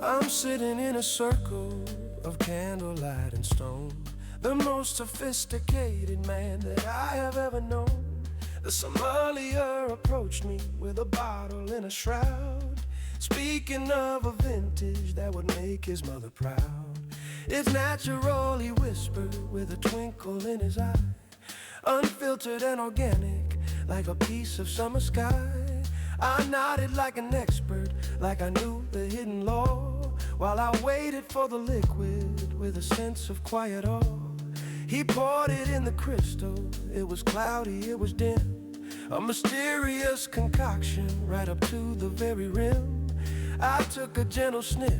I'm sitting in a circle of candlelight and stone, the most sophisticated man that I have ever known. The sommelier approached me with a bottle and a shroud, speaking of a vintage that would make his mother proud. It's natural, he whispered with a twinkle in his eye, unfiltered and organic, like a piece of summer sky. I nodded like an expert, like I knew the hidden law, while I waited for the liquid with a sense of quiet awe. He poured it in the crystal, it was cloudy, it was dim, a mysterious concoction right up to the very rim. I took a gentle sniff,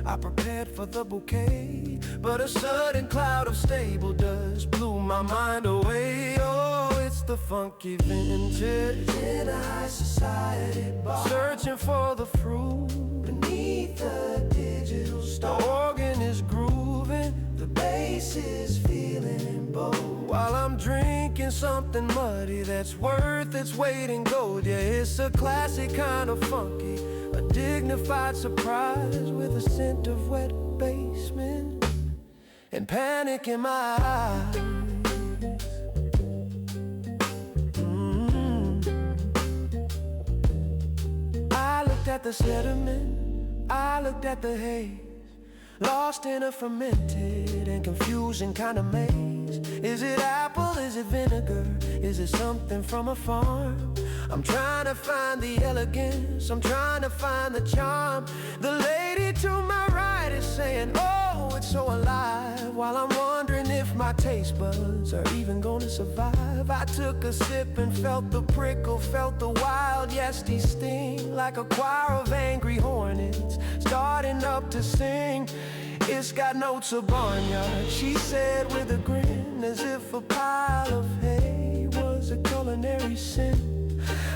I prepared for the bouquet, but a sudden cloud of stable dust blew my mind away. Oh, it's the funky vintage in a high society bar, searching for the fruit beneath the digital star. The organ is grooving, the bass is feeling bold, while I'm drinking something muddy that's worth its weight in gold. Yeah, it's a classic kind of funky, a dignified surprise with a scent of wet basement and panic in my eyes. I looked at the sediment, I looked at the haze, lost in a fermented and confusing kind of maze. Is it apple, is it vinegar, is it something from a farm? I'm trying to find the elegance, I'm trying to find the charm. The lady to my right is saying, oh, it's so alive, while I'm wondering if my taste buds are even gonna survive. I took a sip and felt the prickle, felt the wild yeasty sting, like a choir of angry hornets starting up to sing. It's got notes of barnyard, she said with a grin, as if a pile of hay was a culinary sin.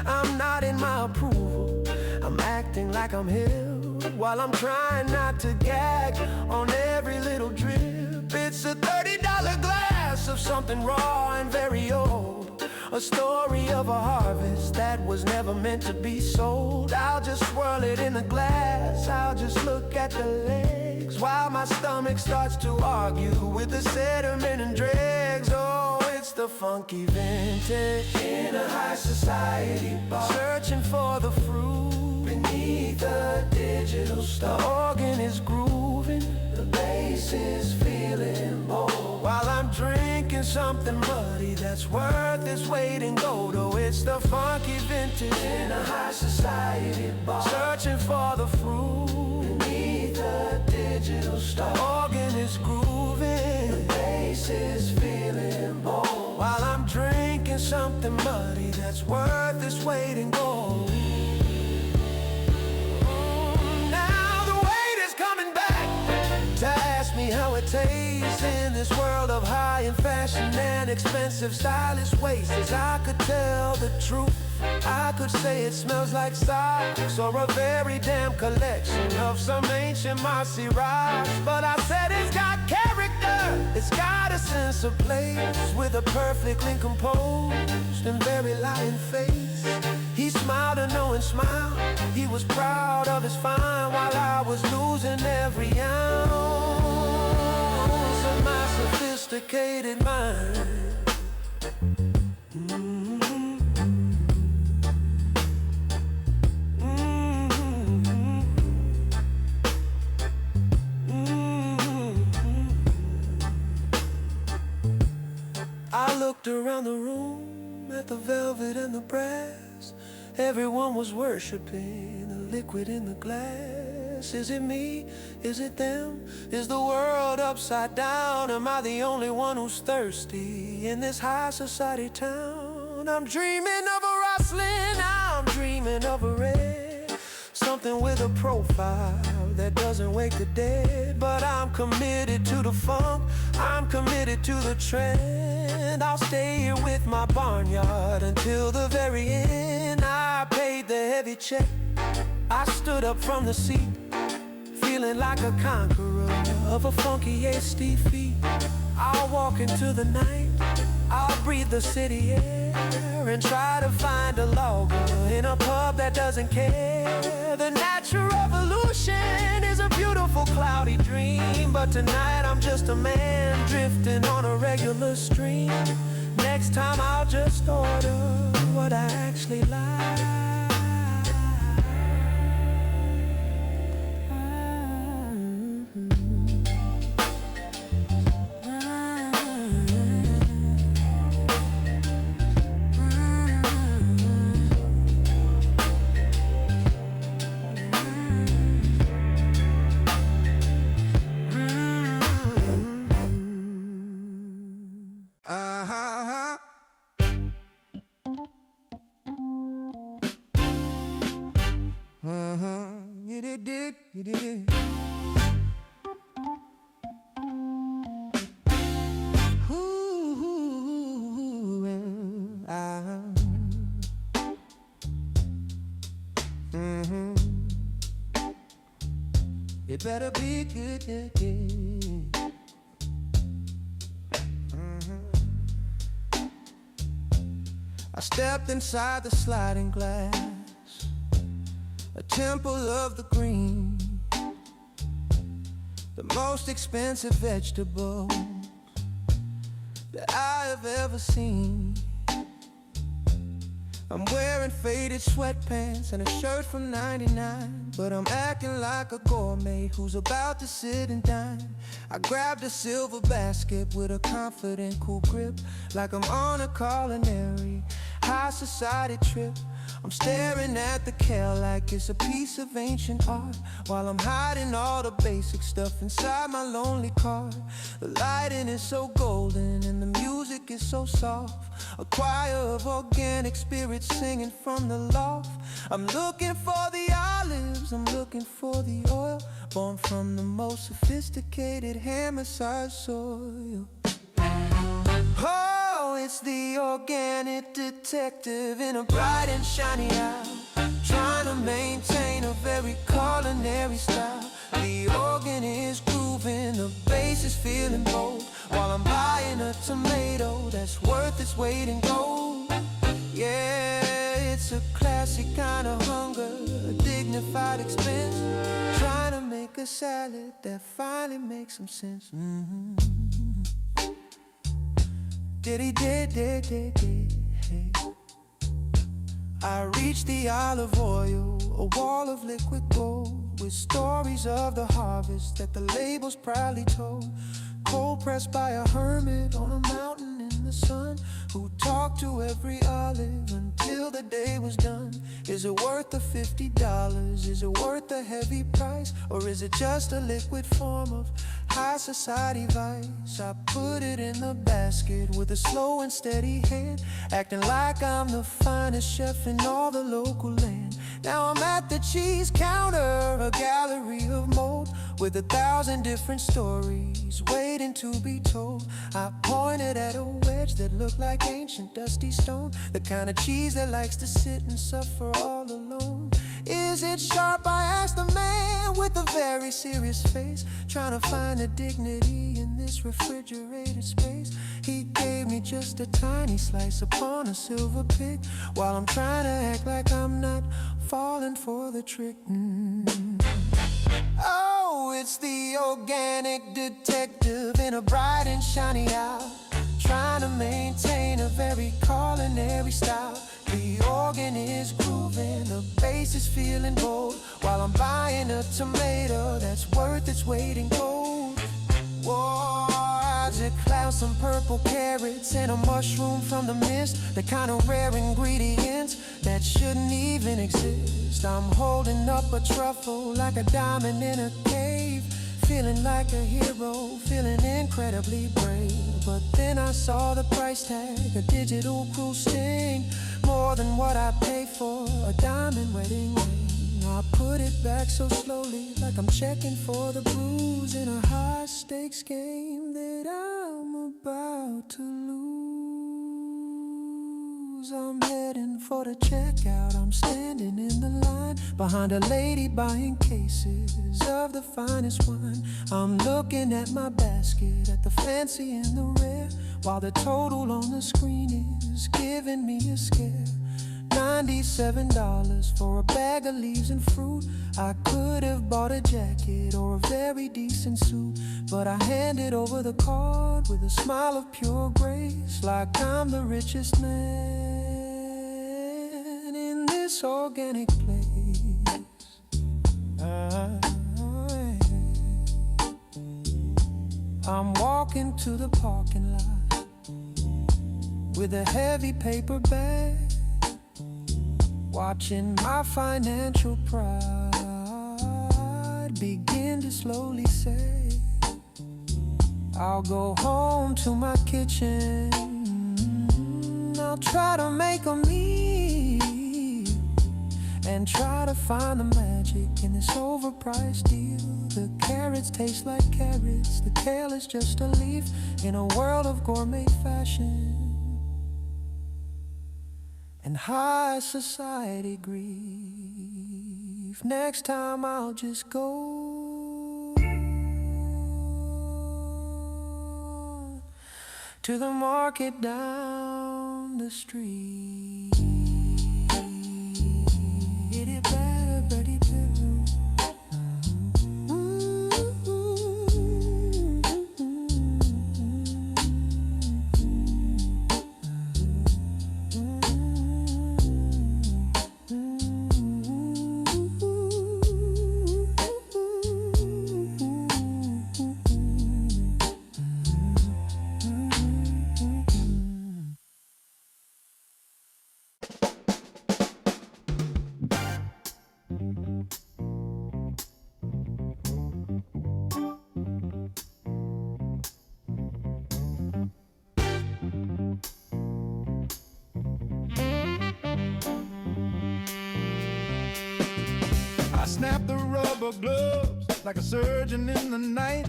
I'm nodding my approval, I'm acting like I'm healed, while I'm trying not to gag on every little drip. It's a $30 glass of something raw and very old, a story of a harvest that was never meant to be sold. I'll just swirl it in the glass, I'll just look at the legs, while my stomach starts to argue with the sediment and dregs. Oh, it's the funky vintage in a high society bar, searching for the fruit beneath the digital star. The organ is grooving, the bass is feeling bold, while I'm drinking something muddy that's worth its weight in gold. Oh, it's the funky vintage in a high society bar, searching for the fruit beneath the digital star. The organ is grooving, the bass is feeling bold, while I'm drinking something muddy that's worth its weight in gold. Now the weight is coming back to ask me how it tastes in this world of high and fashion and expensive stylish wastes. I could tell the truth, I could say it smells like socks or a very damn collection of some ancient mossy rocks, but I said it's got character, it's got a sense of place, with a perfectly composed and very lying face. He smiled a knowing smile, he was proud of his find, while I was losing every ounce of my sophisticated mind. I looked around the room at the velvet and the brass. Everyone was worshiping the liquid in the glass. Is it me? Is it them? Is the world upside down? Am I the only one who's thirsty in this high society town? I'm dreaming of a rustling, I'm dreaming of a red, something with a profile that doesn't wake the dead. But I'm committed to the funk, I'm committed to the trend. I'll stay here with my barnyard until the very end. I paid the heavy check, I stood up from the seat, feeling like a conqueror of a funky hasty feet. I'll walk into the night, I'll breathe the city air and try to find a logger in a pub that doesn't care. The natural revolution is a beautiful cloudy dream, but tonight I'm just a man drifting on a regular stream. Next time I'll just order what I actually like. You did. It better be good, I stepped inside the sliding glass, a temple of the green, the most expensive vegetable that I have ever seen. I'm wearing faded sweatpants and a shirt from '99, but I'm acting like a gourmet who's about to sit and dine. I grabbed a silver basket with a confident, cool grip, like I'm on a culinary high society trip. I'm staring at the kale like it's a piece of ancient art, while I'm hiding all the basic stuff inside my lonely car. The lighting is so golden and the music is so soft, a choir of organic spirits singing from the loft. I'm looking for the olives, I'm looking for the oil, born from the most sophisticated hand-massaged soil. Oh, it's the organic detective in a bright and shiny house, trying to maintain a very culinary style. The organ is grooving, the bass is feeling bold, while I'm buying a tomato that's worth its weight in gold. Yeah, it's a classic kind of hunger, a dignified expense, trying to make a salad that finally makes some sense. Hey. I reached the olive oil, a wall of liquid gold, with stories of the harvest that the labels proudly told. Cold pressed by a hermit on a mountain in the sun, who talked to every olive until the day was done. Is it worth the $50? Is it worth the heavy price? Or is it just a liquid form of high society vice? I put it in the basket with a slow and steady hand, acting like I'm the finest chef in all the local land. Now I'm at the cheese counter, a gallery of mold, with 1,000 different stories waiting to be told. I pointed at a wedge that looked like ancient dusty stone, the kind of cheese that likes to sit and suffer all alone. Is it sharp? I asked the man with a very serious face, trying to find a dignity in this refrigerated space. He gave me just a tiny slice upon a silver pick, while I'm trying to act like I'm not falling for the trick. Oh, it's the organic detective in a bright and shiny house, trying to maintain a very culinary style. The organ is grooving, the bass is feeling bold, while I'm buying a tomato that's worth its weight in gold. Whoa, I just cloud some purple carrots and a mushroom from the mist, the kind of rare ingredients that shouldn't even exist. I'm holding up a truffle like a diamond in a cave, feeling like a hero, feeling incredibly brave. But then I saw the price tag, a digital cruise sting, more than what I paid for a diamond wedding ring. I put it back so slowly, like I'm checking for the bruise in a high stakes game that I'm about to lose. I'm heading for the checkout. I'm standing in the line behind a lady buying cases of the finest wine. I'm looking at my basket, at the fancy and the rare, while the total on the screen is giving me a scare. $97 for a bag of leaves and fruit. I could have bought a jacket or a very decent suit, but I handed over the card with a smile of pure grace, like I'm the richest man in this organic place. I'm walking to the parking lot with a heavy paper bag, watching my financial pride begin to slowly say, I'll go home to my kitchen, I'll try to make a meal, and try to find the magic in this overpriced deal. The carrots taste like carrots, the kale is just a leaf in a world of gourmet fashion and high society grief. Next time I'll just go to the market down the street. Snap the rubber gloves like a surgeon in the night,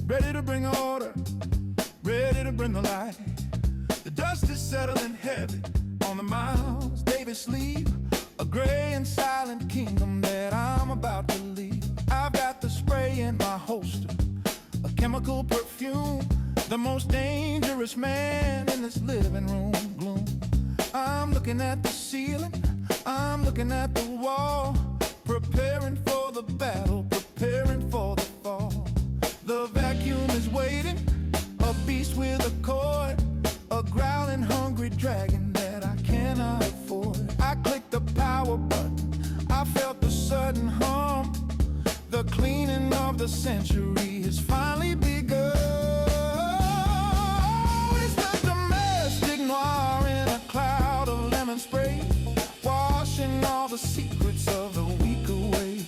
ready to bring order, ready to bring the light. The dust is settling heavy on the Miles Davis sleeve, a gray and silent kingdom that I'm about to leave. I've got the spray in my holster, a chemical perfume, the most dangerous man in this living room gloom. I'm looking at the ceiling, I'm looking at the wall, preparing for the battle, preparing for the fall. The vacuum is waiting, a beast with a cord, a growling hungry dragon that I cannot afford. I clicked the power button, I felt the sudden hum. The cleaning of the century has finally begun. It's the domestic noir in a cloud of lemon spray, washing all the secrets of the week away.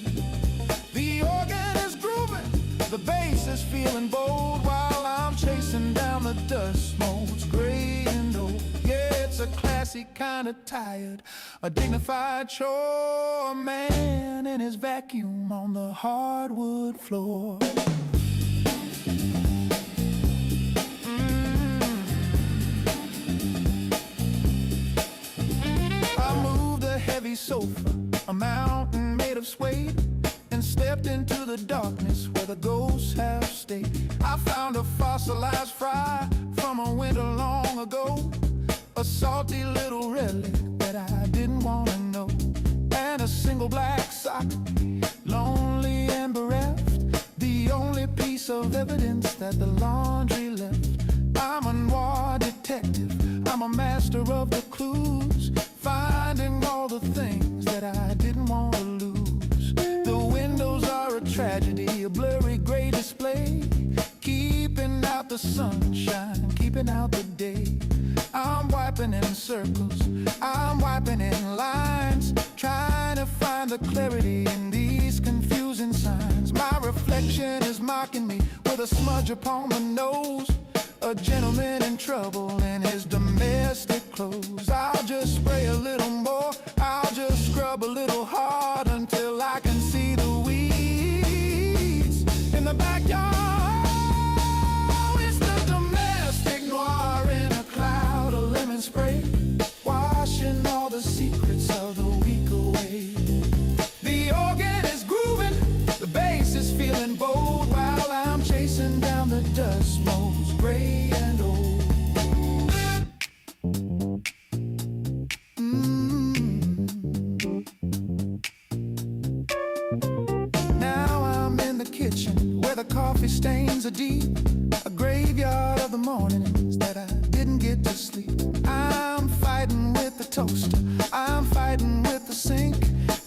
The organ is grooving, the bass is feeling bold, while I'm chasing down the dust motes, gray and old. Yeah, it's a classy kind of tired, a dignified chore, a man in his vacuum on the hardwood floor. Heavy sofa, a mountain made of suede, and stepped into the darkness where the ghosts have stayed. I found a fossilized fry from a winter long ago, a salty little relic that I didn't want to know, and a single black sock, lonely and bereft, the only piece of evidence that the laundry left. I'm a noir detective, I'm a master of the clues, finding all the things that I didn't want to lose. The windows are a tragedy, a blurry gray display, keeping out the sunshine, keeping out the day. I'm wiping in circles, I'm wiping in lines, trying to find the clarity in these confusing signs. My reflection is mocking me with a smudge upon the nose, a gentleman in trouble in his domestic clothes. I'll just spray a little more, I'll just scrub a little hard until I can see the weeds in the backyard. It's the domestic noir in a cloud of lemon spray, why deep, a graveyard of the mornings that I didn't get to sleep. I'm fighting with the toaster, I'm fighting with the sink,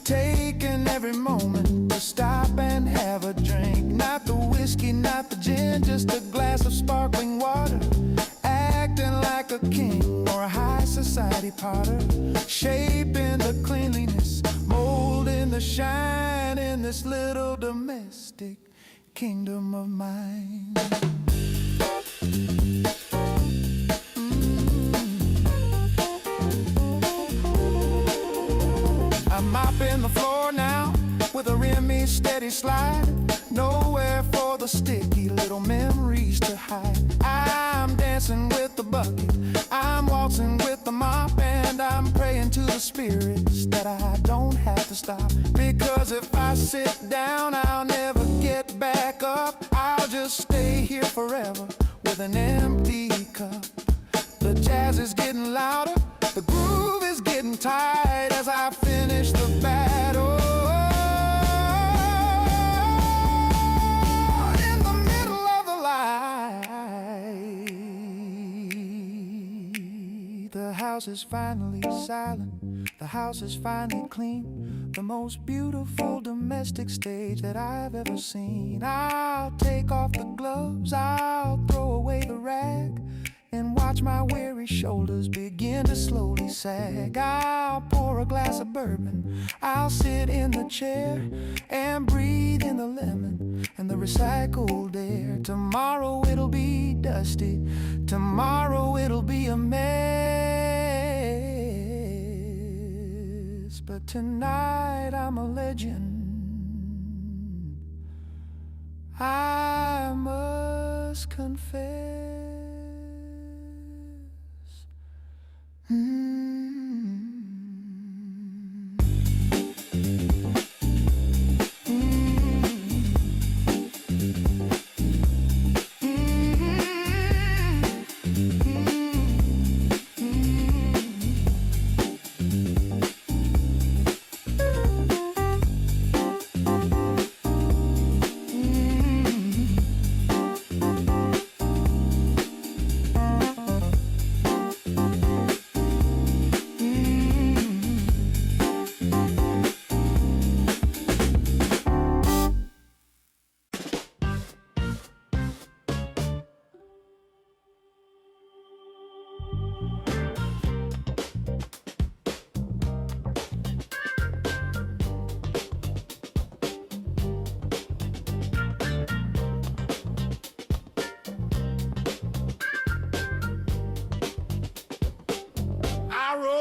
taking every moment to stop and have a drink. Not the whiskey, not the gin, just a glass of sparkling water. Acting like a king or a high society potter, shaping the cleanliness, molding the shine in this little domestic kingdom of mine. I'm mopping the floor now with a Remy steady slide. Nowhere for the sticky little memories to hide. I'm dancing with the bucket, I'm waltzing with the mop, and I'm praying to the spirits that I don't have to stop. Because if I sit down, I'll never get back up. I'll just stay here forever with an empty cup. The jazz is getting louder, the groove is getting tight as I finish the battle. In the middle of the light, the house is finally silent, the house is finally clean. The most beautiful domestic stage that I've ever seen. I'll take off the gloves, I'll throw away the rag, and watch my weary shoulders begin to slowly sag. I'll pour a glass of bourbon, I'll sit in the chair and breathe in the lemon and the recycled air. Tomorrow it'll be dusty, tomorrow it'll be a mess, but tonight I'm a legend. I must confess.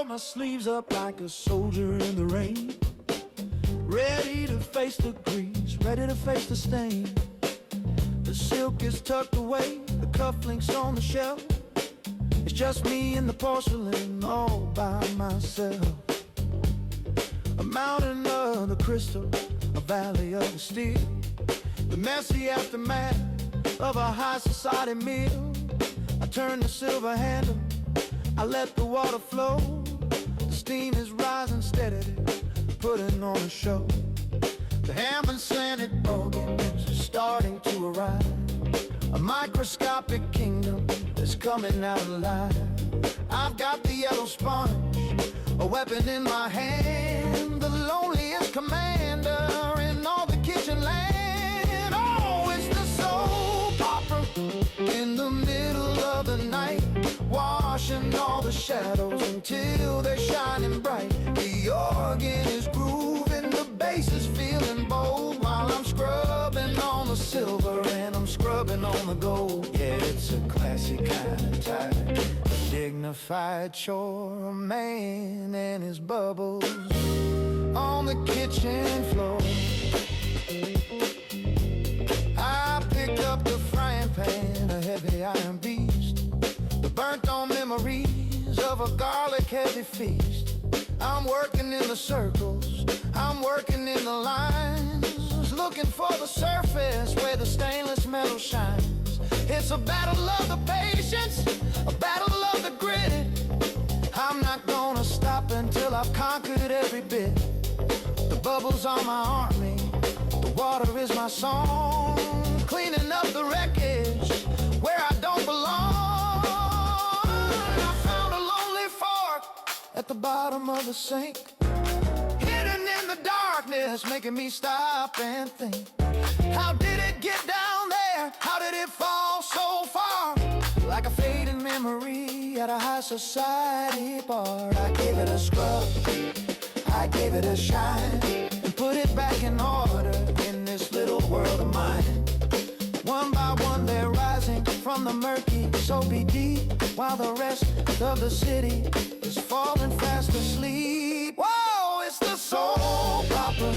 My sleeves up like a soldier in the rain, ready to face the grease, ready to face the stain. The silk is tucked away, the cufflinks on the shelf. It's just me and the porcelain all by myself. A mountain of the crystal, a valley of the steel, the messy aftermath of a high society meal. I turn the silver handle, I let the water flow. Steam is rising steadily, putting on a show. The ham-and-slanted organs are starting to arrive. A microscopic kingdom is coming out alive. I've got the yellow sponge, a weapon in my hand, the loneliest commander in all the kitchen land. Oh, it's the soap opera in the middle of the night, washing all the shadows until they're shining bright. The organ is grooving, the bass is feeling bold, while I'm scrubbing on the silver and I'm scrubbing on the gold. Yeah, it's a classic kind of time, a dignified chore, a man and his bubbles on the kitchen floor. I picked up the frying pan, a heavy iron beast, the burnt on memories of a garlic heavy feast. I'm working in the circles, I'm working in the lines, looking for the surface where the stainless metal shines. It's a battle of the patience, a battle of the grit. I'm not gonna stop until I've conquered every bit. The bubbles are my army, the water is my song. cleaning up the wreckage where I don't belong. I found a lonely fork at the bottom of the sink, hidden in the darkness, making me stop and think. How did it get down there? How did it fall so far? Like a fading memory at a high society bar. I gave it a scrub, I gave it a shine, and put it back in order in this little world of mine. One by one they're rising from the murky, so be deep, while the rest of the city is falling fast asleep. Whoa, it's the soul opera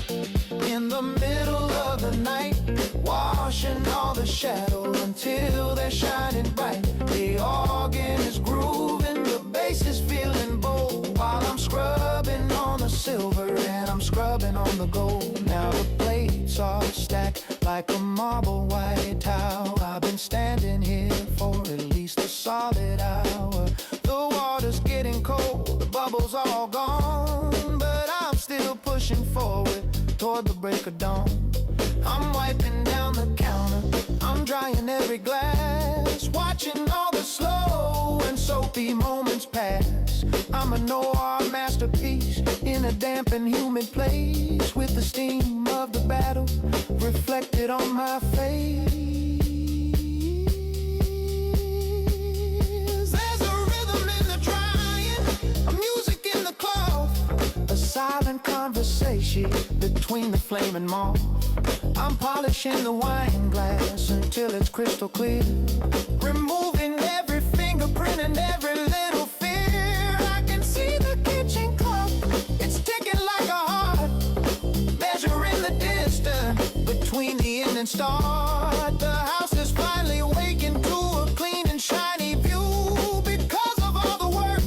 in the middle of the night, washing all the shadow until they're shining bright. The organ is grooving, the bass is feeling bold, while I'm scrubbing on the silver and I'm scrubbing on the gold. Now the plates are stacked like a marble white towel. I've been standing here for at least a solid hour. The water's getting cold, the bubbles all gone, but I'm still pushing forward toward the break of dawn. I'm wiping down the counter, I'm drying every glass, watching all the slow and soapy moments pass. I'm a noir masterpiece in a damp and humid place, with the steam of the battle reflected on my face. There's a rhythm in the drying, a music in the cloth, a silent conversation between the flame and moth. I'm polishing the wine glass until it's crystal clear, removing every fingerprint and every little fear. I can see the kitchen clock, it's ticking like a heart, measuring the distance between the end and start. The house is finally waking to a clean and shiny view, because of all the work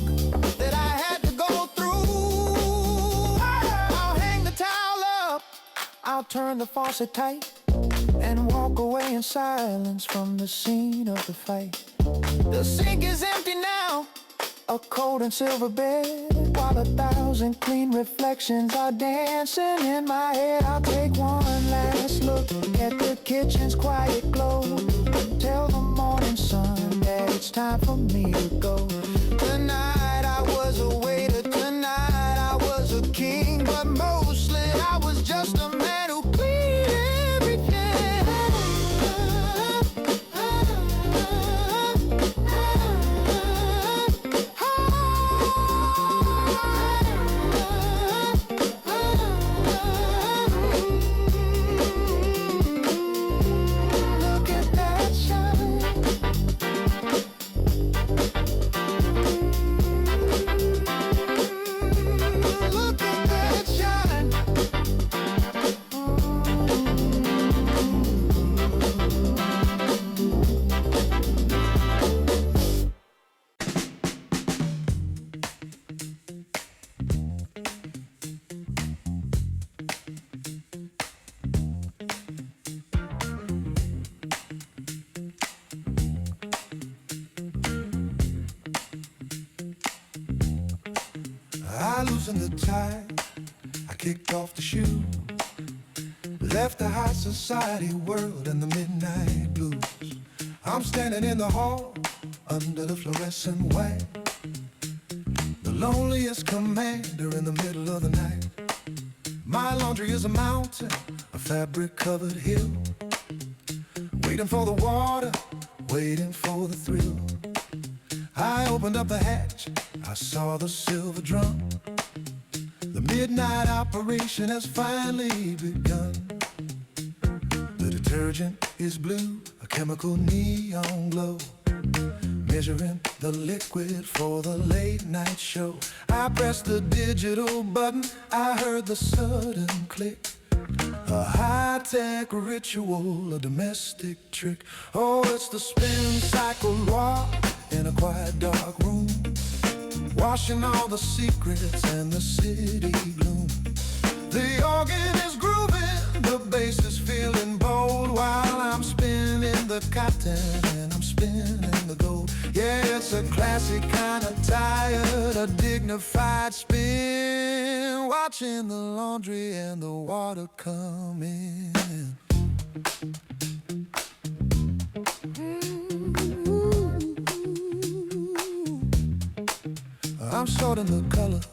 that I had to go through. I'll hang the towel up, I'll turn the faucet tight, and walk away in silence from the scene of the fight. The sink is empty now, a cold and silver bed, while 1,000 clean reflections are dancing in my head. I'll take one last look at the kitchen's quiet glow, tell the morning sun that it's time for me to go. Tonight I was a waiter, tonight I was a king, but mostly I was just a man who cleaned everything. Look at that shine. Look at that shine. I loosened the tie, I kicked off the shoe, left the high society world and the midnight blues. I'm standing in the hall under the fluorescent white, the loneliest commander in the middle of the night. My laundry is a mountain, a fabric-covered hill, waiting for the water, waiting for the thrill. I opened up the hatch, I saw the silver drum. The midnight operation has finally begun. The detergent is blue, a chemical neon glow, measuring the liquid for the late night show. I pressed the digital button, I heard the sudden click, a high-tech ritual, a domestic trick. Oh, it's the spin cycle noir in a quiet dark room, washing all the secrets and the city gloom. The organ is grooving, the bass is feeling bold, while I'm spinning the cotton and I'm spinning the gold. Yeah, it's a classic kind of tired, a dignified spin, watching the laundry and the water come in. I'm sorting the colors,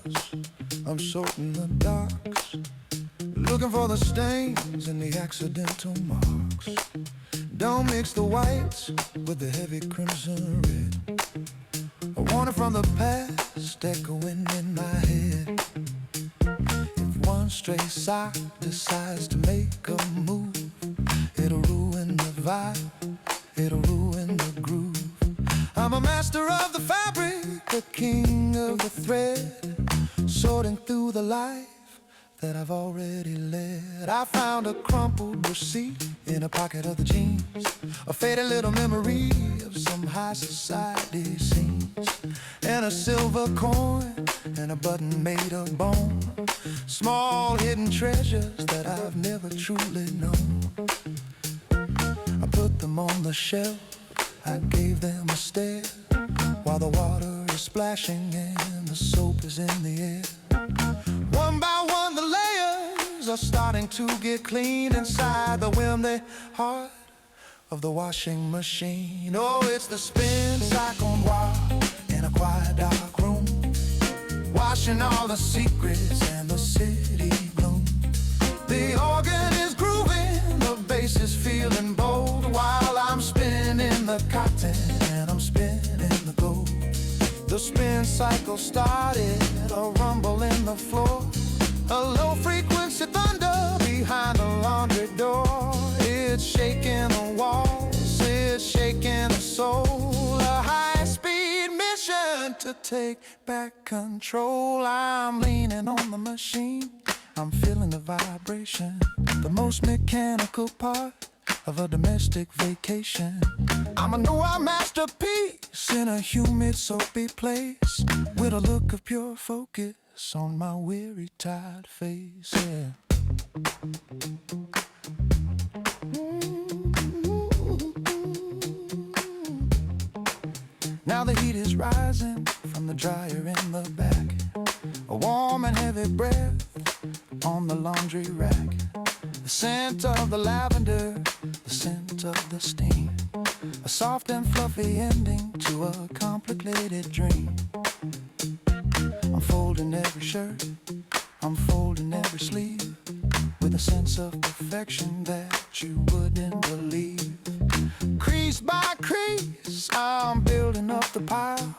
I'm sorting the darks, looking for the stains and the accidental marks. Don't mix the whites with the heavy crimson red. I want it from the past, echoing in my head. If one stray sock decides to make a move, it'll ruin the vibe, it'll ruin the groove. I'm a master of the fabric, the king of the thread, sorting through the life that I've already led. I found a crumpled receipt in a pocket of the jeans, a faded little memory of some high society scenes, and a silver coin and a button made of bone, small hidden treasures that I've never truly known. I put them on the shelf, I gave them a stare, while the water is splashing and the soap is in the air. One by one the layers are starting to get clean inside the wimpy heart of the washing machine. Oh, it's the spin cycle noir in a quiet dark room, washing all the secrets and the city gloom. The organ is grooving, the bass is feeling bold, while I'm spinning the cotton and I'm spinning the gold. The spin cycle started, a rumble in the floor, a low frequency thunder behind the laundry door. It's shaking the walls, it's shaking the soul, a high-speed mission to take back control. I'm leaning on the machine, I'm feeling the vibration, the most mechanical part of a domestic vacation. I'm a noir masterpiece in a humid soapy place, with a look of pure focus on my weary tired face, yeah. Now the heat is rising from the dryer in the back, a warm and heavy breath on the laundry rack, the scent of the lavender, the scent of the steam, a soft and fluffy ending to a complicated dream. I'm folding every shirt, I'm folding every sleeve, with a sense of perfection that you wouldn't believe. Crease by crease, I'm building up the pile,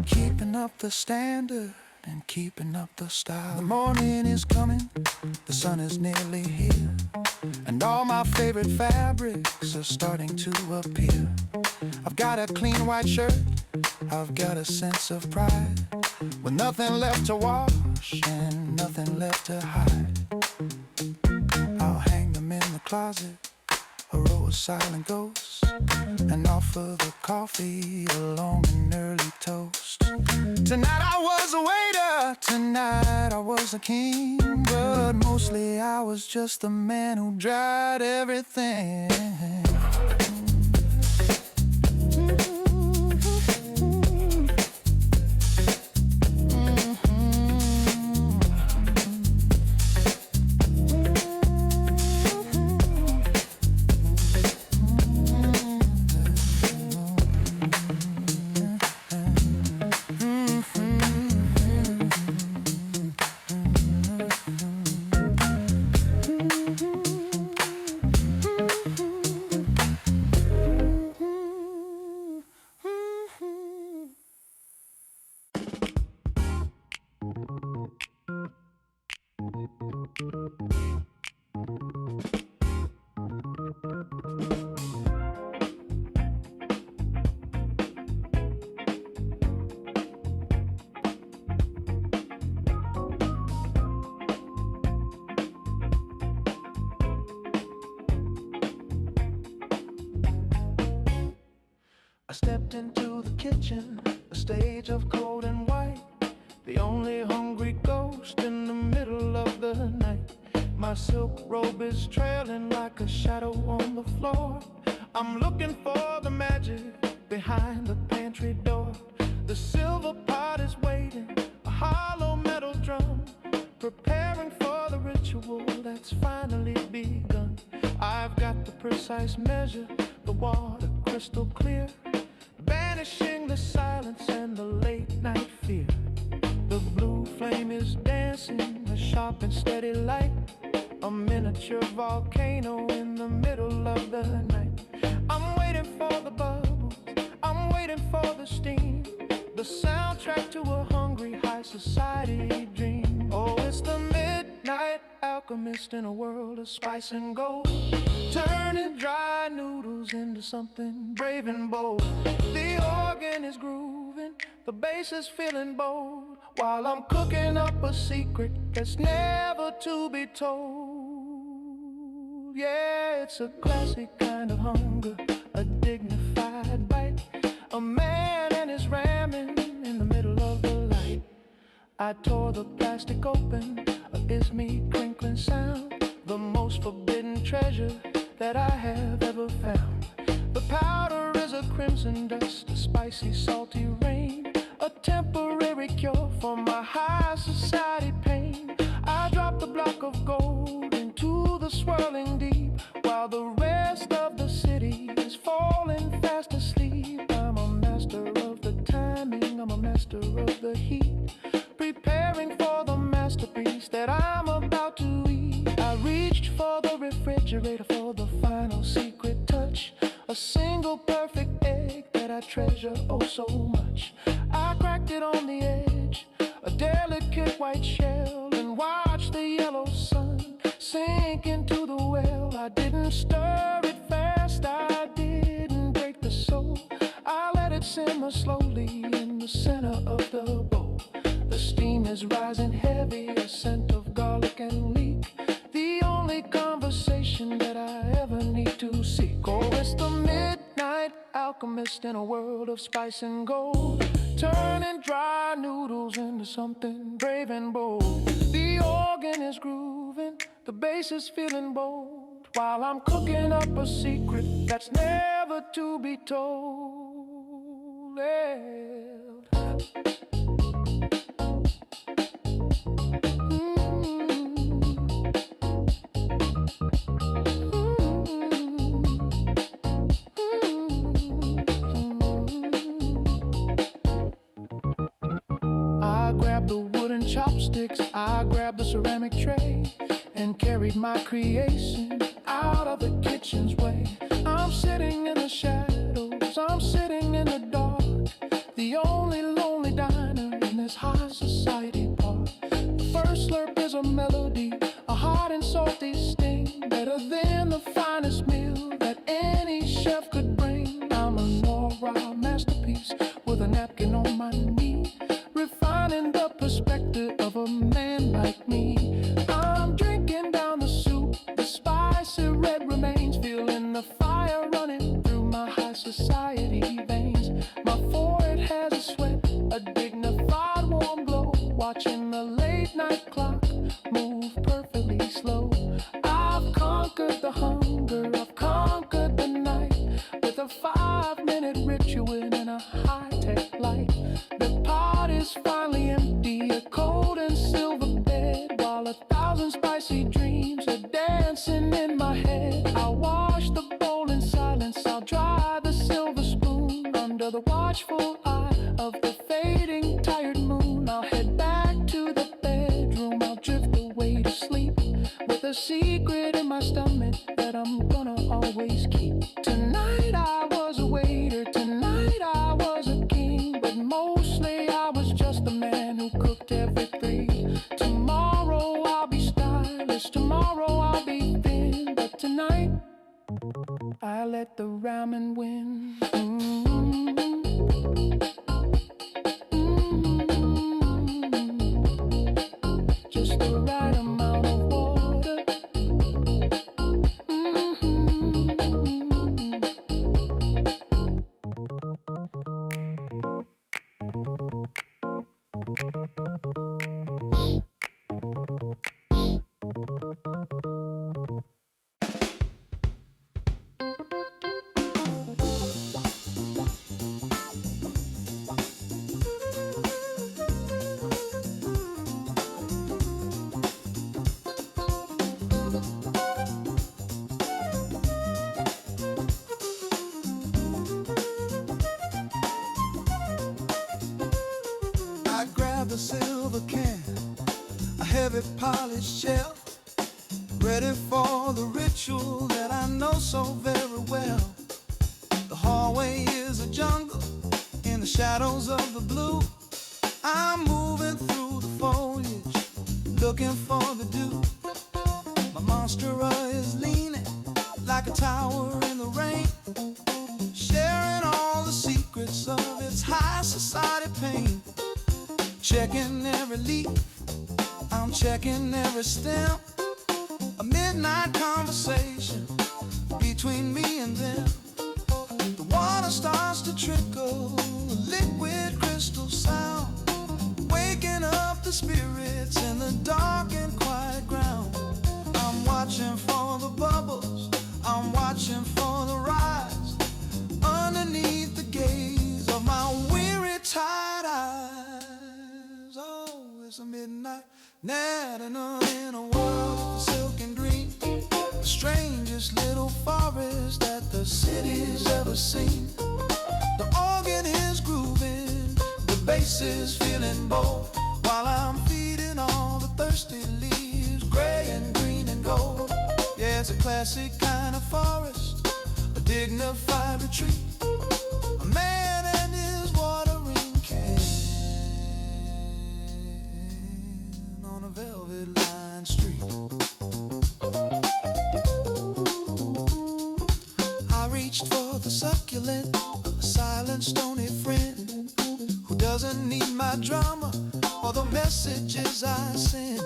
keeping up the standard and keeping up the style. The morning is coming, the sun is nearly here, and all my favorite fabrics are starting to appear. I've got a clean white shirt, I've got a sense of pride, with nothing left to wash and nothing left to hide. I'll hang them in the closet, a row of silent ghosts, and offer the coffee a long and early toast. Tonight I was a waiter, tonight I was a king, but mostly I was just the man who dried everything. I stepped into the kitchen, a stage of cold and white, the only hungry ghost in the middle of the night. My silk robe is trailing like a shadow on the floor. I'm looking for the magic behind the pantry door. The silver pot is waiting, a hollow metal drum, preparing for the ritual that's finally begun. I've got the precise measure, the water crystal clear, banishing the silence and the late night fear. flame is dancing, a sharp and steady light. A miniature volcano in the middle of the night. I'm waiting for the bubbles, I'm waiting for the steam. The soundtrack to a hungry high society dream. Oh, it's the Midnight Alchemist in a world of spice and gold, turning dry noodles into something brave and bold. The organ is grooving, the bass is feeling bold, while I'm cooking up a secret that's never to be told. Yeah, it's a classic kind of hunger, a dignified bite. A man and his ramen in the middle of the light. I tore the plastic open, a 𝐏𝐢𝐚𝐧𝐸 crinkling sound, the most forbidden treasure that I have ever found. The powder is a crimson dust, a spicy, salty rain, a temporary cure for my high society pain. I dropped a block of gold into the swirling deep, while the rest of the city is falling fast asleep. I'm a master of the timing, I'm a master of the heat, preparing for the masterpiece that I'm about to eat. I reached for the refrigerator for the final secret touch, a single perfect egg that I treasure oh so much. I cracked it on the edge, a delicate white shell, and watched the yellow sun sink into the well. I didn't stir it fast, I didn't break the soul. I let it simmer slowly in the center of the bowl. The steam is rising heavy, a scent of garlic and leek, the only conversation that I ever need to seek. Oh, it's the Midnight Alchemist in a world of spice and gold, turning dry noodles into something brave and bold. The organ is grooving, the bass is feeling bold, while I'm cooking up a secret that's never to be told. Yeah. I grabbed the wooden chopsticks, I grabbed the ceramic tray, and carried my creation out of the kitchen's way. I'm sitting in the shadows, I'm sitting in the dark, the only lonely diner in this high society park. The first slurp is a melody, a hot and salty sting, better than the finest meal that any chef could bring. I'm a Noir masterpiece with a napkin on my knee, refining the perspective of a man like me. I'm drinking down the soup, the spicy red remains, feeling the fire running through my high society veins. My forehead has a sweat, a dignified warm glow, watching the late night clock move perfectly slow. I've conquered the hunger, I've conquered the night, with a 5-minute ritual and a high-tech light. The pot is finally empty, a cold and silver bed, while 1,000 spicy dreams are dancing in my head. I'll wash the bowl in silence, I'll dry the silver spoon under the watchful eye of the fading tired moon. I'll head back to the bedroom, I'll drift away to sleep, with a secret in my stomach that I'm gonna always keep. Tonight I was a waiter, tonight I was a king, but mostly I was just the man who cooked everything. Tomorrow I'll be stylish, tomorrow I'll be thin, but tonight I let the ramen win. Just the right amount of water. heavy polished shell, ready for the ritual that I know so very well. The hallway is a jungle in the shadows of the blue. I'm moving through the foliage, looking for the dew. My monstera is leaning like a tower in the rain, sharing all the secrets of its high society pain. Checking every leaf, I'm checking every stem. A midnight conversation between me and them. The water starts to trickle, a liquid crystal sound, waking up the spirits in the dark and quiet ground. I'm watching for the bubbles, I'm watching for the rise, underneath the gaze of my weary tired eyes. Oh, it's a midnight National in a world of silk and green, the strangest little forest that the city's ever seen. The organ is grooving, the bass is feeling bold, while I'm feeding all the thirsty leaves, gray and green and gold. Yeah, it's a classic kind of forest, a dignified retreat, a man and his watering can on a velvet-lined street. I reached for the succulent, a silent, stony friend who doesn't need my drama or the messages I send.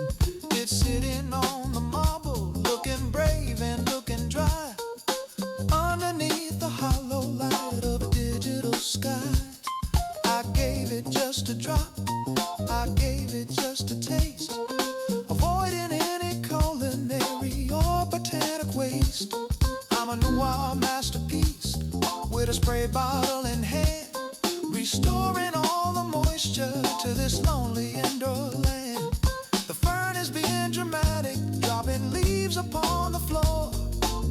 It's sitting on the marble, looking brave and looking dry, underneath the hollow light of a digital sky. I gave it just a drop, I gave it just a taste, avoiding any culinary or botanic waste. I'm a noir masterpiece with a spray bottle in hand, restoring all the moisture to this lonely indoor land. The fern is being dramatic, dropping leaves upon the floor,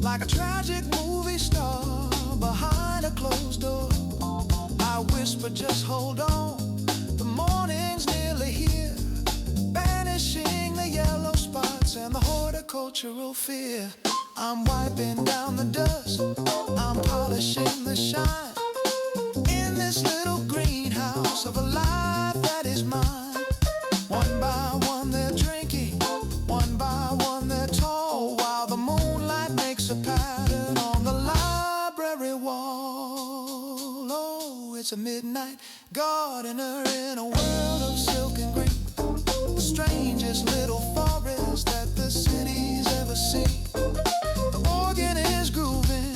like a tragic movie star behind a closed door. I whisper, just hold on, the morning's nearly here, banishing the yellow spots and the horticultural fear. I'm wiping down the dust, I'm polishing the shine, in this little greenhouse of a life that is mine. One by one they're drinking, one by one they're tall, while the moonlight makes a pattern on the library wall. Oh, it's a midnight gardener in a world of silk and green, the strangest little forest that the city's ever seen. The organ is grooving,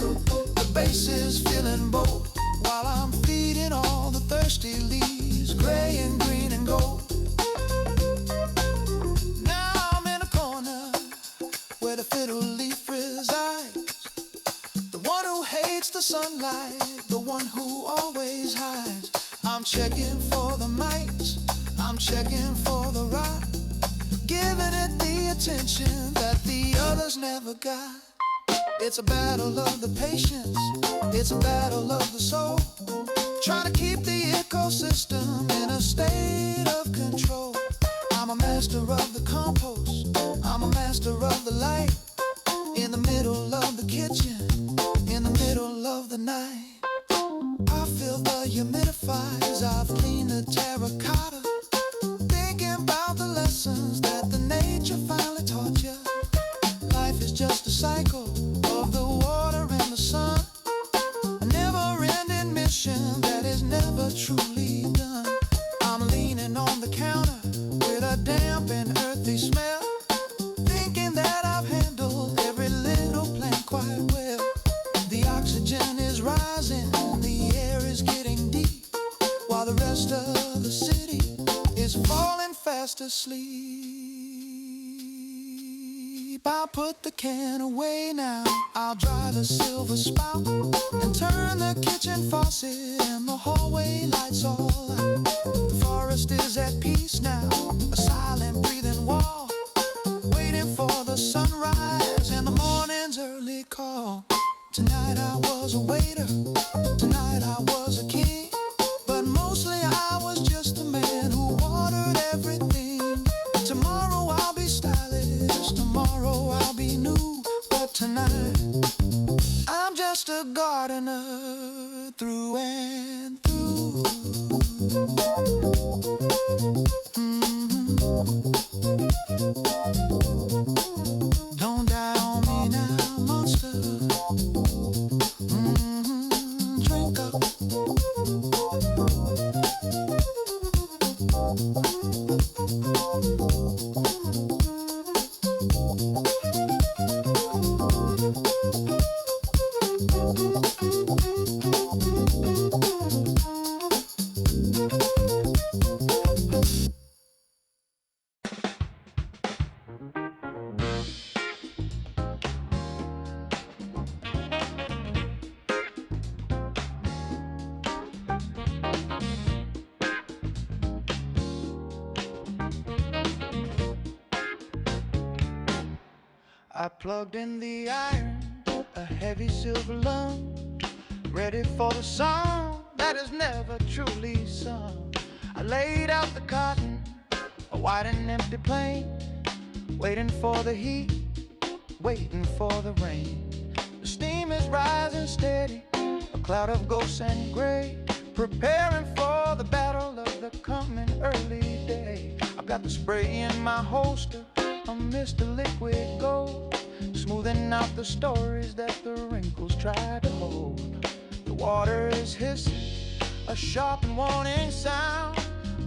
the bass is feeling bold, while I'm feeding all the thirsty leaves, gray and green and gold. Now I'm in a corner where the fiddle leaf resides, the one who hates the sunlight, the one who always hides. I'm checking for the mites, I'm checking for the rot, giving it the attention that the others never got. It's a battle of the patience, it's a battle of the soul, trying to keep the ecosystem in a state of control. I'm a master of the compost, I'm a master of the light, in the middle of the kitchen, in the middle of the night. I feel the humidifiers, I've cleaned the terracotta, thinking about the lessons that the nature finally taught you. Life is just a cycle of the water and the sun, a never-ending mission that is never truly done. I'm leaning on the counter with a damp and earthy smell, thinking that I've handled every little plant quite well. The oxygen is rising, the air is getting deep, while the rest of the city is falling fast asleep. I'll put the can away now, I'll dry the silver spout and turn the kitchen faucet and the hallway lights all out. The forest is at peace now, a silent breathing wall, waiting for the sunrise and the morning's early call. Tonight I was a waiter, tonight I was a king, but mostly I was just a man who watered everything. Tomorrow I'll be Don't die on me now, monster. Drink up. I plugged in the iron, a heavy silver lung, ready for the song that is never truly sung. I laid out the cotton, a white and empty plain, waiting for the heat, waiting for the rain. The steam is rising steady, a cloud of ghosts and gray, preparing for the battle of the coming early day. I've got the spray in my holster, a mist of liquid gold, smoothing out the stories that the wrinkles try to hold. The water is hissing, a sharp and warning sound,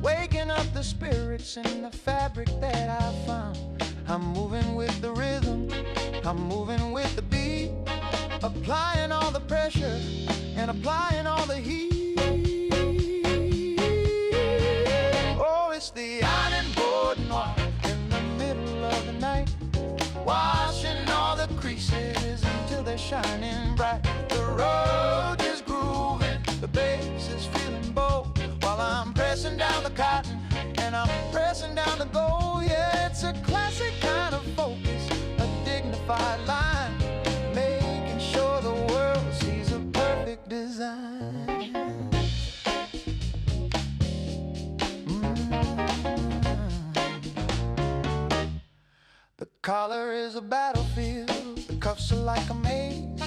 waking up the spirits in the fabric that I found. I'm moving with the rhythm, I'm moving with the beat, applying all the pressure and applying all the heat. Oh, it's the iron board noir in the middle of the night, washing all the creases until they're shining bright. The road is grooving, the bass is feeling bold, while I'm pressing down the cotton and I'm pressing down the gold. Yeah, it's a classic kind of focus, a dignified line, making sure the world sees a perfect design. The collar is a battlefield, the cuffs are like a maze,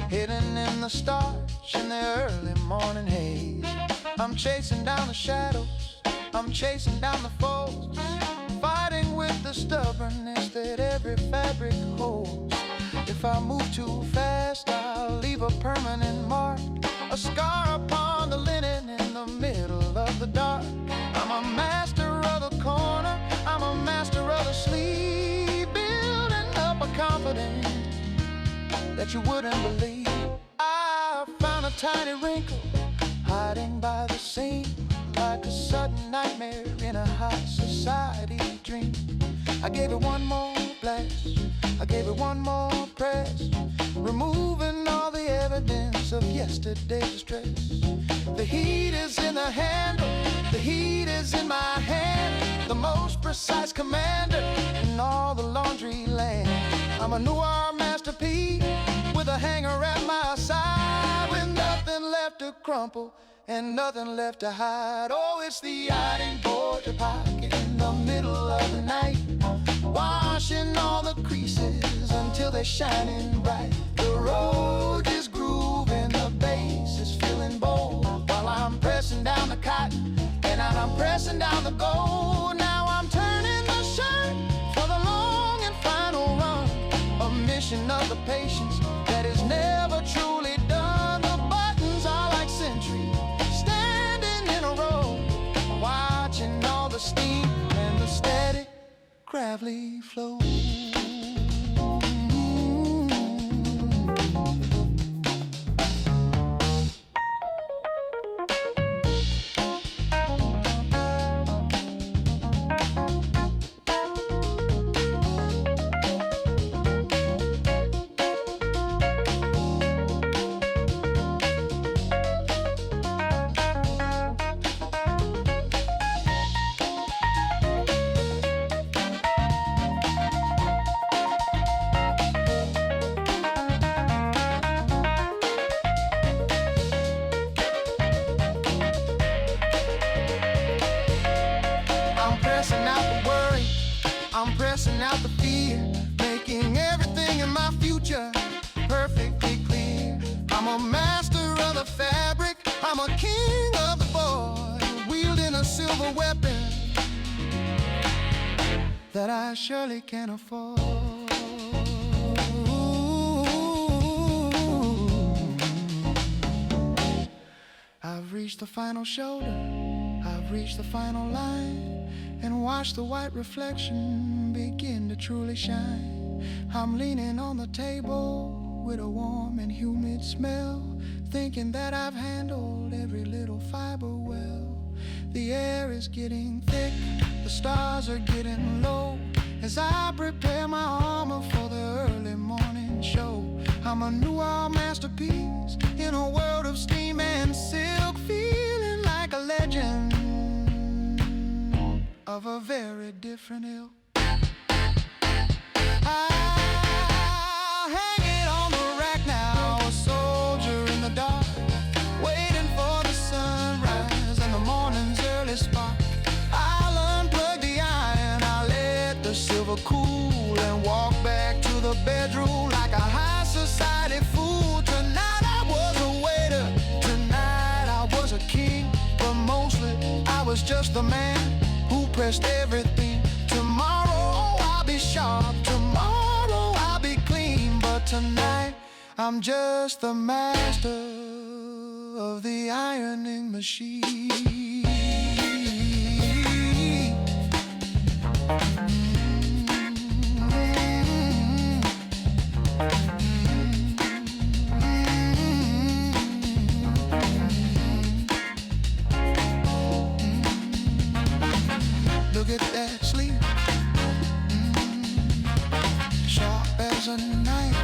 hidden in the starch in the early morning haze. I'm chasing down the shadows, I'm chasing down the foes, fighting with the stubbornness that every fabric holds. If I move too fast, I'll leave a permanent mark, a scar upon the linen in the middle of the dark. I'm a master of the corner, I'm a master of the sleeve, building up a confidence that you wouldn't believe. I found a tiny wrinkle hiding by the seam, like a sudden nightmare in a high society dream. I gave it one more blast, I gave it one more press, removing all the evidence of yesterday's stress. The heat is in the handle, the heat is in my hand, the most precise commander in all the laundry land. I'm a noir masterpiece with a hanger at my side, with nothing left to crumple and nothing left to hide. Oh, it's the iron board your pocket in the middle of the night, washing all the creases until they're shining bright. The road is grooving, the bass is feeling bold, while I'm pressing down the cotton and I'm pressing down the gold. Now I'm turning the shirt for the long and final run, a mission of the patience that is never truly done. The buttons are like sentries standing in a row, watching all the steam and the steady gravelly flow. I'm pressing out the fear, making everything in my future perfectly clear. I'm a master of the fabric, I'm a king of the board. silver weapon that I surely can't afford. I've reached the final shoulder, I've reached the final line, and watched the white reflection begin to truly shine. I'm leaning on the table with a warm and humid smell, thinking that I've handled every little fiber well. The air is getting thick, the stars are getting low, as I prepare my armor for the early morning show. I'm a new art masterpiece in a world of steam and silk, feeling like a legend of a very different ilk. I'll hang it on the rack now, a soldier in the dark, waiting for the sunrise and the morning's early spark. I'll unplug the iron, I'll let the silver cool, and walk back to the bedroom like a high society fool. Tonight I was a waiter, tonight I was a king, but mostly I was just the man who pressed everything. Tomorrow I'll be sharp, tomorrow I'll be clean, but tonight I'm just the master of the ironing machine. Look at that sleeve, sharp as a knife.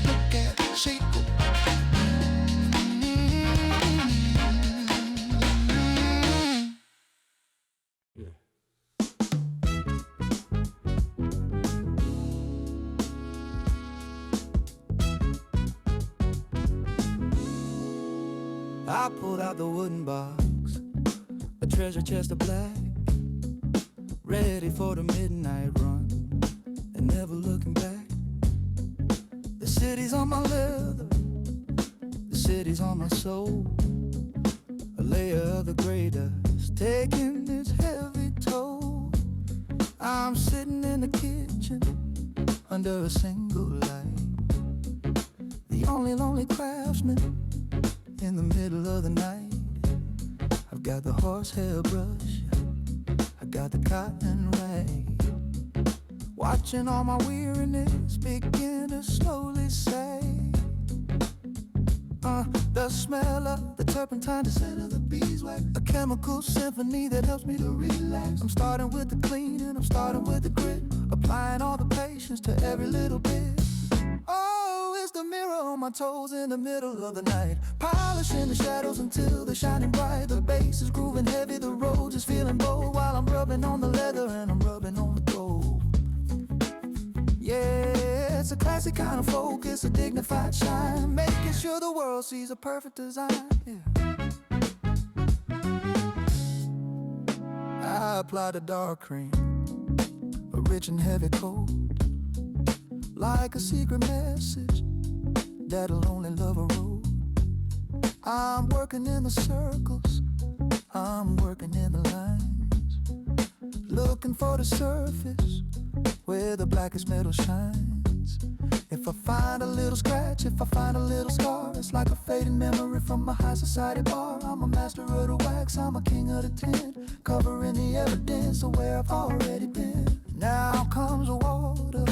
Look at the sequel. I pulled out the wooden box, a treasure chest of black, ready for the midnight run, and never looking back. The city's on my leather, the city's on my soul, a layer of the gray dust taking its heavy toll. I'm sitting in the kitchen under a single light, the only lonely craftsman in the middle of the night. I've got the horsehair brush, I got the cotton rag, watching all my weariness begin to slowly say. The smell of the turpentine, the scent of the beeswax, a chemical symphony that helps me to relax. I'm starting with the clean and I'm starting with the grit, applying all the patience to every little bit. Oh, it's the mirror on my toes in the middle of the night, polishing the shadows until they're shining bright. The bass is grooving heavy, the road is feeling bold, while I'm rubbing on the leather and I'm rubbing on the gold. Yeah, it's a classic kind of folk, it's a dignified shine, making sure the world sees a perfect design. Yeah. I apply the dark cream, a rich and heavy coat, like a secret message that a lonely lover wrote. I'm working in the circles, I'm working in the lines, looking for the surface where the blackest metal shines. If I find a little scratch, if I find a little scar, it's like a fading memory from a high society bar. I'm a master of the wax, I'm a king of the tint, covering the evidence of where I've already been. Now comes the water,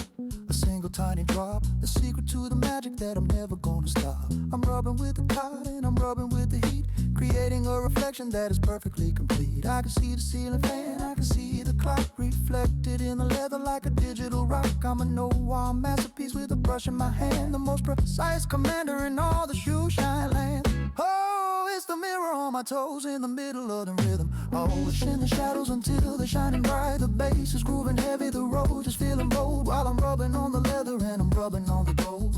a single tiny drop, the secret to the magic that I'm never gonna stop. I'm rubbing with the cotton, I'm rubbing with the heat, creating a reflection that is perfectly complete. I can see the ceiling fan, I can see the clock reflected in the leather like a digital rock. I'm a noir masterpiece with a brush in my hand, the most precise commander in all the shoe shine land. Oh, it's the mirror on my toes in the middle of the rhythm, always in the shadows until they're shining bright. The bass is grooving heavy, the road is feeling bold, while I'm rubbing on the leather and I'm rubbing on the gold.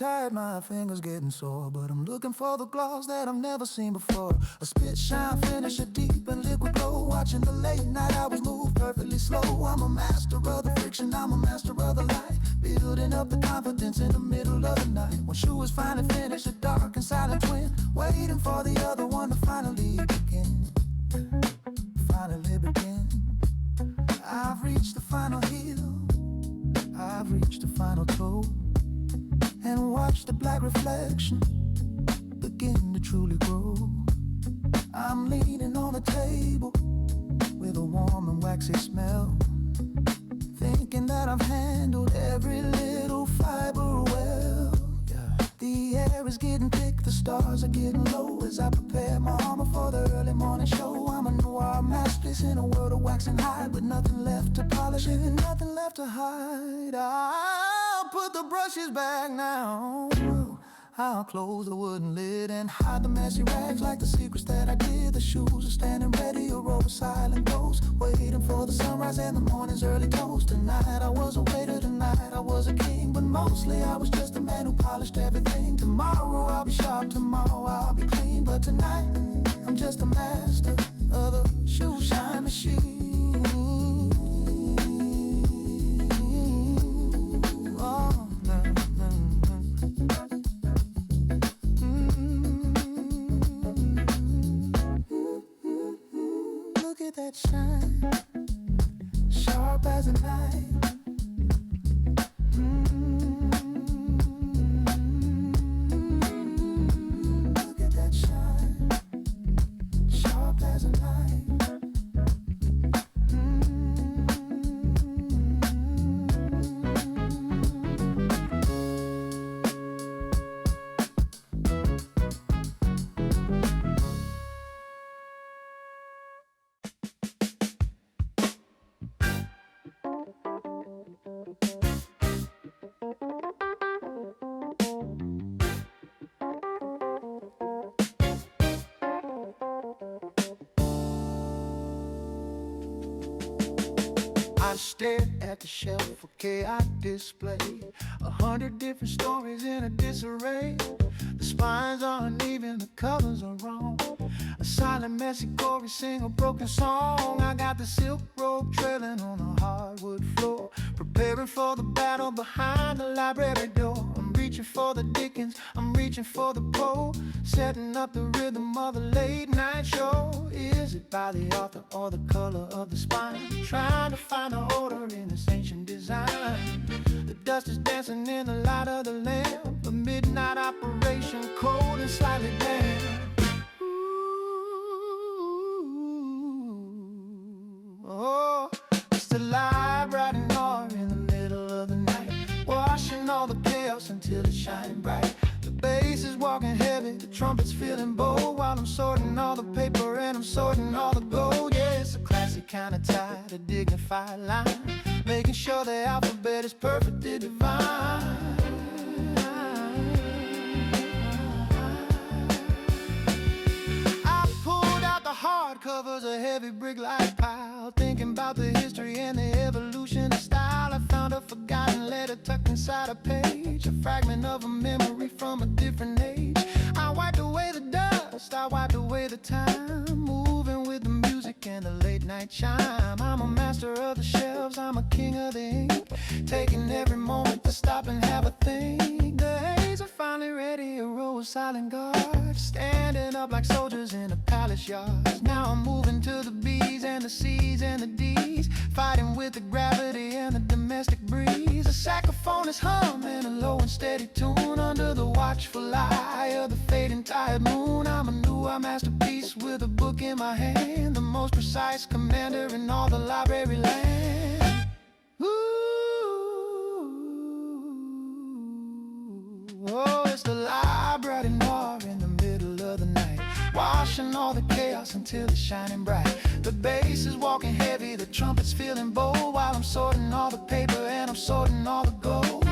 tired, my fingers getting sore, but I'm looking for the gloss that I've never seen before. A spit shine finish, a deep and liquid glow. Watching the late night hours move perfectly slow. I'm a master of the friction, I'm a master of the light. Building up the confidence in the middle of the night. One shoe is finally finished, a dark and silent twin. Waiting for the other one to finally begin. Finally begin. I've reached the final heel, I've reached the final toe, and watched the black reflection begin to truly grow. I'm leaning on the table with a warm and waxy smell, thinking that I've handled every little fiber well. The air is getting thick, the stars are getting low as I prepare my armor for the early morning show. I'm a noir masterpiece in a world of wax and hide, with nothing left to polish and nothing left to hide. I'll put the brushes back now. I'll close the wooden lid and hide the messy rags like the secrets that I did. The shoes are standing ready, a row of silent ghosts, waiting for the sunrise and the morning's early toast. Tonight I was a waiter, tonight I was a king, but mostly I was just a man who polished everything. Tomorrow I'll be sharp, tomorrow I'll be clean, but tonight I'm just a master of the shoe shine machine. Oh, look at that shine, sharp as a knife. Look at that shine, sharp as a knife. I stared at the shelf for chaotic display, 100 different stories in a disarray. The spines are uneven, the colors are wrong. A silent, messy chorus, sing a broken song. I got the silk robe trailing on the hardwood floor, preparing for the battle behind the library door. I'm reaching for the Dickens, I'm reaching for the Poe, setting up the rhythm of the late night show. Is it by the author or the color of the spine? Trying to find the order in this ancient design. The dust is dancing in the light of the lamp, a midnight operation, cold and slightly damp. Oh, it's the Library Noir in the middle of the night, washing all the chaos until it's shining bright. The bass is walking heavy, the trumpet's feeling bold, while I'm sorting all the paper and I'm sorting all the gold. Yeah, it's a classic kind of tight, a dignified line, making sure the alphabet is perfectly divine. Hardcovers, a heavy brick-like pile, thinking about the history and the evolution of style. I found a forgotten letter tucked inside a page, a fragment of a memory from a different age. I wiped away the dust, I wiped away the time, moving with the music and the late night chime. I'm a master of the shelves, I'm a king of the ink, taking every moment to stop and have a think. The A's are finally ready, a row of silent guards, standing up like soldiers in a palace yard. Now I'm moving to the B's and the C's and the D's, fighting with the gravity and the domestic breeze. The saxophone is humming a low and steady tune under the watchful eye of the fading tired moon. I'm a noir masterpiece with a book in my hand, the most precise commander in all the library land. Ooh, oh, it's the Library Noir in the middle of the night, washing all the chaos until it's shining bright. The bass is walking heavy, the trumpet's feeling bold, while I'm sorting all the paper and I'm sorting all the gold.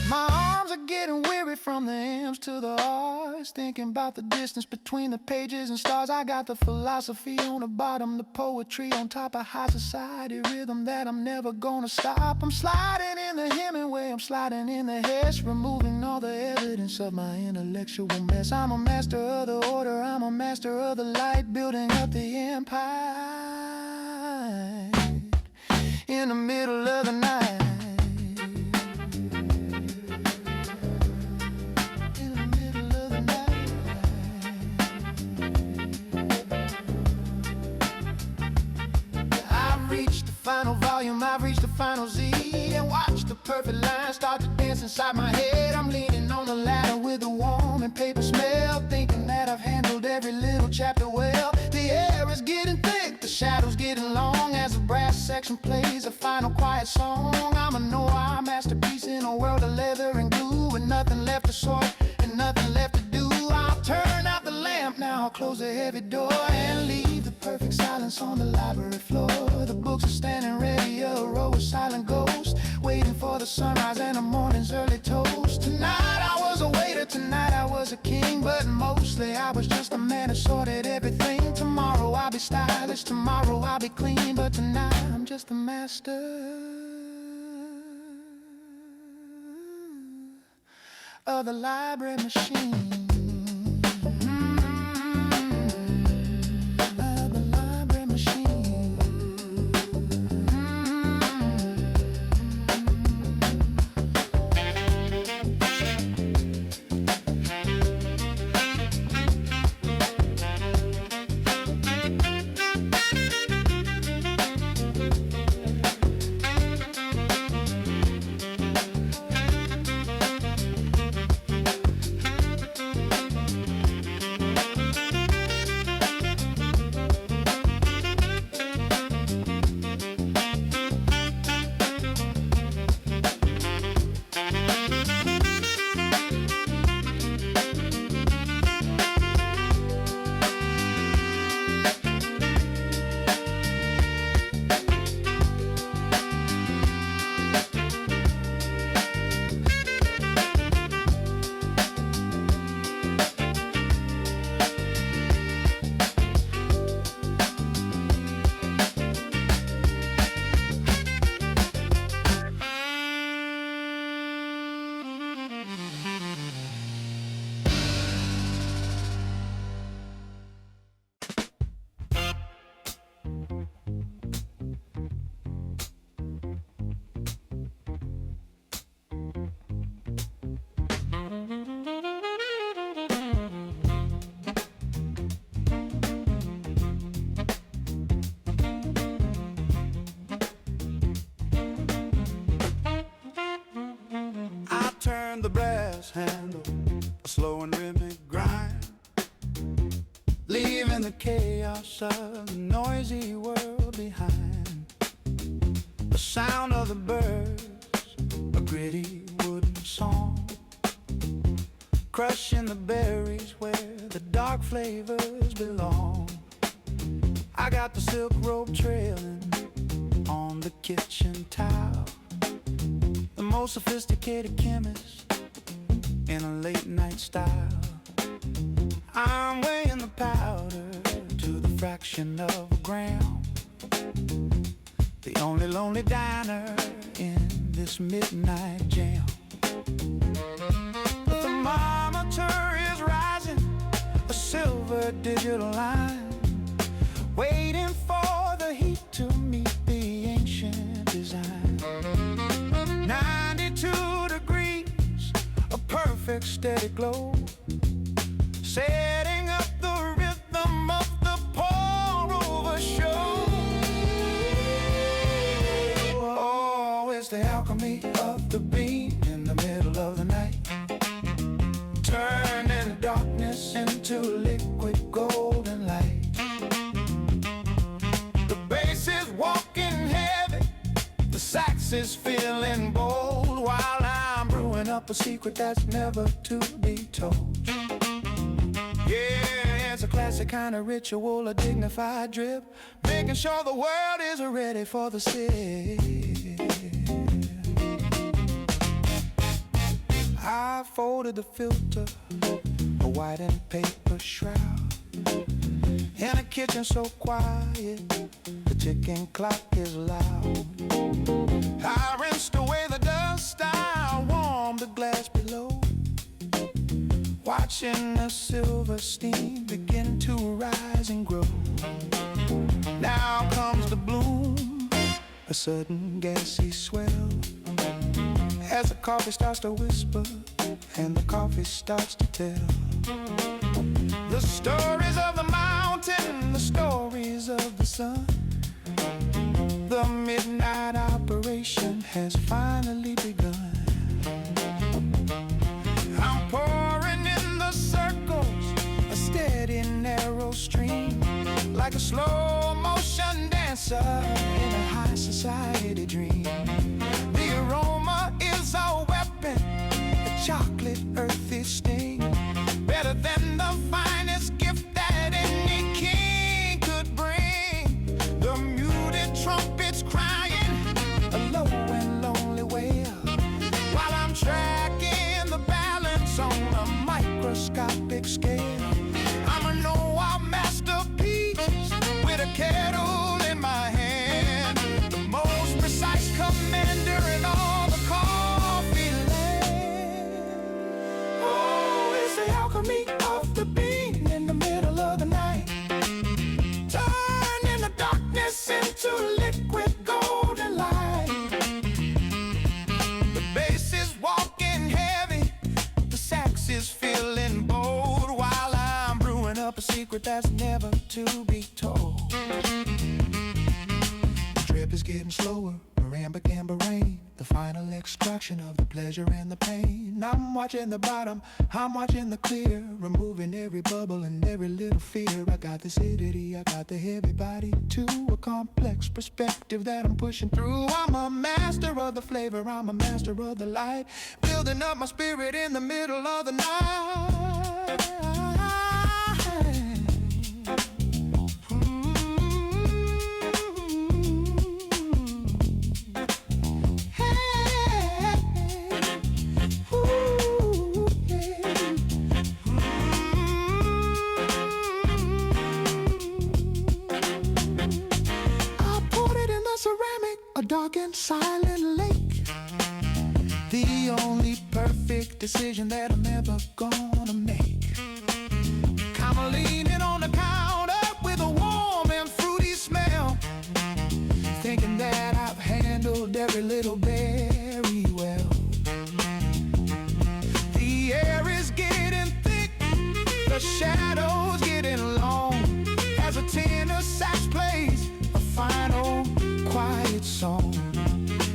My arms are getting weary from from the M's to the R's, thinking about the distance between the pages and stars. I got the philosophy on the bottom, the poetry on top, a high society rhythm that I'm never gonna stop. I'm sliding in the Hemingway, I'm sliding in the Hess, removing all the evidence of my intellectual mess. I'm a master of the order, I'm a master of the light, building up the empire in the middle of the night. Final volume, I've reached the final Z, and watch the perfect line start to dance inside my head. I'm leaning on the ladder with a warm and paper smell, thinking that I've handled every little chapter well. The air is getting thick, the shadows getting long, as the brass section plays a final quiet song. I'm a noir masterpiece in a world of leather and glue, with nothing left to sort and nothing left to do. I'll turn out the lamp now, I'll close the heavy door and leave the perfect silence on the library floor. The books are standing ready, a row of silent ghosts, waiting for the sunrise and the morning's early toast. Tonight I was a waiter, tonight I was a king, but mostly I was just a man who sorted everything. Tomorrow I'll be stylish, tomorrow I'll be clean, but tonight I'm just a master of the library machine. The brass handle, a slow and rhythmic grind, leaving the chaos of the noisy world behind. The sound of the birds, a gritty wooden song, crushing the berries where the dark flavors belong. I got the silk robe trailing on the kitchen tile, the most sophisticated chemist in a late night style. I'm weighing the powder to the fraction of a gram, the only lonely diner in this midnight jam. The thermometer is rising, a silver digital line, waiting for the heat to meet the ancient design. 92 degrees, a perfect steady glow, setting up the rhythm of the pour-over show. Oh, it's the alchemy of the beam in the middle of the night, turning darkness into liquid golden light. The bass is walking heavy, the sax is feeling bold, while I'm brewing up a secret that's never to be told. Yeah, it's a classic kind of ritual, a dignified drip, making sure the world is ready for the sip. I I folded the filter, a white and paper shroud. In a kitchen so quiet, the ticking clock is loud. I rinsed away the dust, I warmed the glass below, watching the silver steam begin to rise and grow. Now comes the bloom, a sudden gassy swell, as the coffee starts to whisper and the coffee starts to tell the stories of the mountain, the stories of the sun. The midnight operation has finally begun. I'm pouring in the circles, a steady narrow stream, like a slow motion dancer in a high society dream. The aroma is a weapon, a chocolate earthy sting, better than the finest gift that any king could bring. The muted trumpets crying a low and lonely wail, while I'm tracking the balance on a microscopic scale. I'm a Noir masterpiece with a kettle in my hand, the most precise commander in all the coffee land. Oh, it's the alchemy of the bean in the middle of the night, turning the darkness into liquid golden light. The bass is walking heavy, the sax is feeling bold, while I'm brewing up a secret that's never to be told. The trip is getting slower, Marimba Gamba rain, the final extraction of the pleasure and the pain. I'm watching the bottom, I'm watching the clear, removing every bubble and every little fear. I got the acidity, I got the heavy body, to a complex perspective that I'm pushing through. I'm a master of the flavor, I'm a master of the light, building up my spirit in the middle of the night. A dark and silent lake, the only perfect decision that I'm ever gonna make. I'm leaning on the counter with a warm and fruity smell, thinking that I've handled every little berry well. The air is getting thick, the shadows getting long, as a tenor sax plays a final quiet song.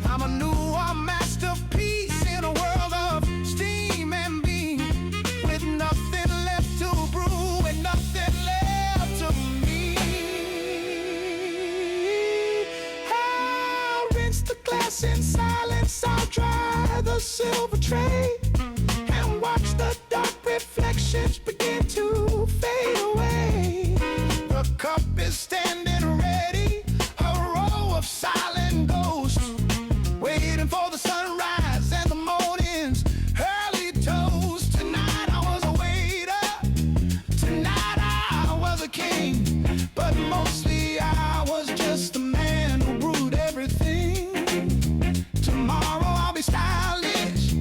I'm a Noir masterpiece in a world of steam and beam, with nothing left to brew and nothing left to me. I'll rinse the glass in silence, I'll dry the silver tray, and watch the dark reflections begin to fade away. The cup is standing ready, of silent ghosts, waiting for the sunrise and the morning's early toast. Tonight I was a waiter, tonight I was a king, but mostly I was just the man who brewed everything. Tomorrow I'll be stylish,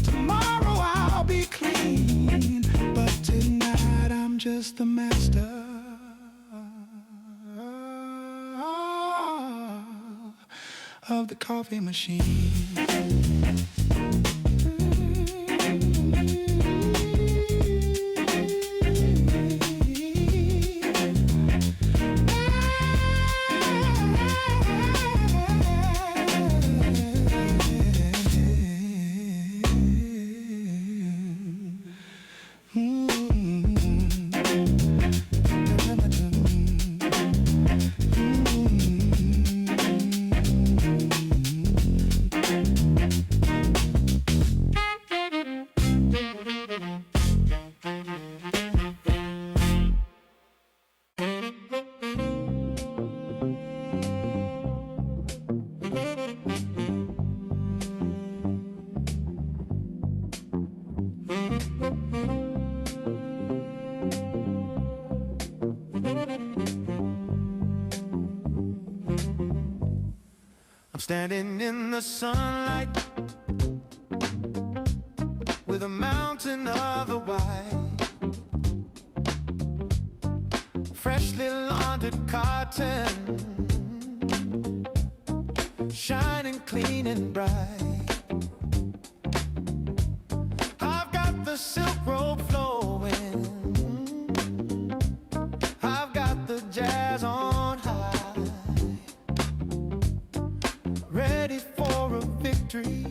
tomorrow I'll be clean, but tonight I'm just the master of the coffee machine. Standing in the sunlight with a mountain of the white, freshly laundered cotton, shining clean and bright. I've got the silk robe flowing, I've got the jazz on high, ready for a victory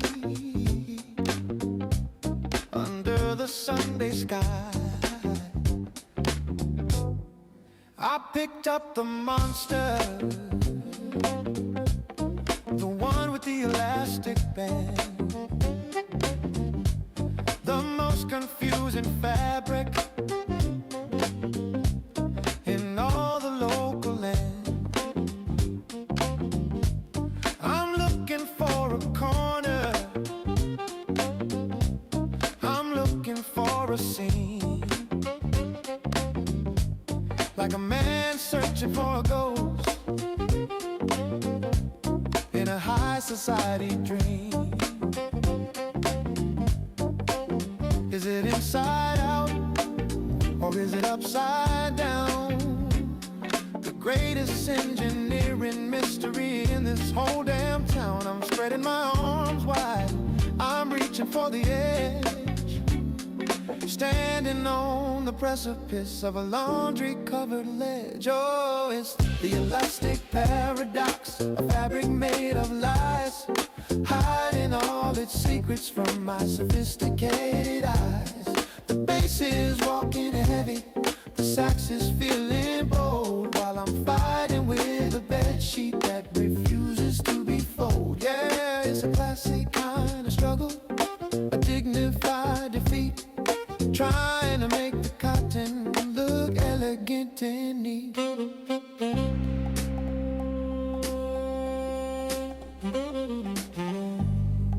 under the Sunday sky. I picked up the monster, the one with the elastic band, the most confusing fabric in all the local land. I'm looking for a corner, I'm looking for a scene, like a man searching for a ghost in a high society dream. Is it inside out, or is it upside down? The greatest engineering mystery in this whole damn town. I'm spreading my arms wide, I'm reaching for the edge, standing on the precipice of a laundry-covered ledge. Oh, it's the elastic paradox, a fabric made of lies, hiding all its secrets from my sophisticated eyes. The bass is walking heavy, the sax is feeling bold, while I'm fighting with a bedsheet that refuses to be folded. Yeah, it's a classic kind of struggle, a dignified defeat, trying to make the cotton look elegant and neat.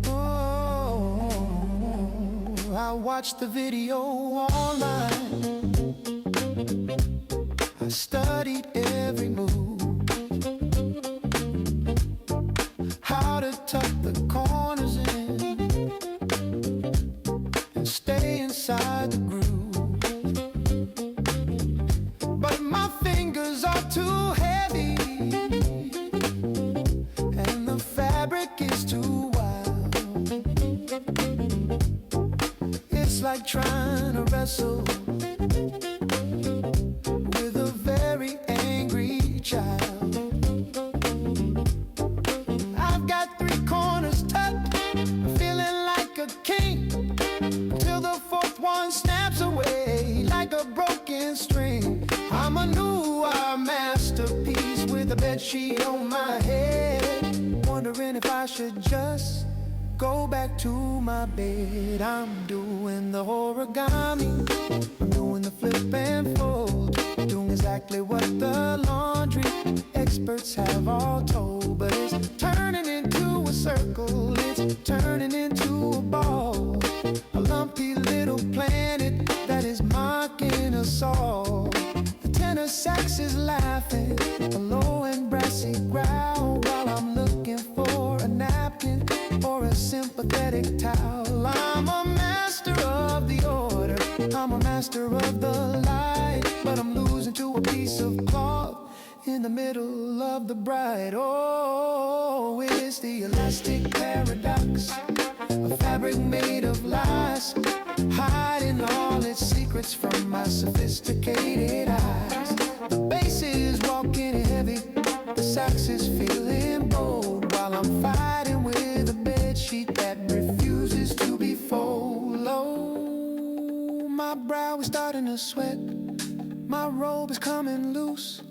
Oh, I watched the video online, I studied every move, how to tuck the corners in and stay inside the groove. But my fingers are too heavy and the fabric is too wild. It's like trying to wrestle with a very angry child. I've got three corners tucked, feeling like a king, till the fourth one snaps away like a broken string. I'm a new art masterpiece with a bedsheet on my head, wondering if I should just go back to my bed. I'm doing the origami, I'm doing the flip and fold, doing exactly what the laundry experts have all told. But it's turning into a circle, it's turning into a ball, a lumpy little planet that is mocking us all. The tenor sax is laughing, a low and brassy growl, while I'm looking for a napkin or a sympathetic towel. I'm a master of the order, I'm a master of the light, but I'm losing to a piece of cloth in the middle of the bride. Oh, it's the elastic paradox, a fabric made of lies, hiding all its secrets from my sophisticated eyes. The bass is walking heavy, the sax is feeling bold, while I'm fighting with a bedsheet that refuses to be folded. Oh, my brow is starting to sweat, my robe is coming loose,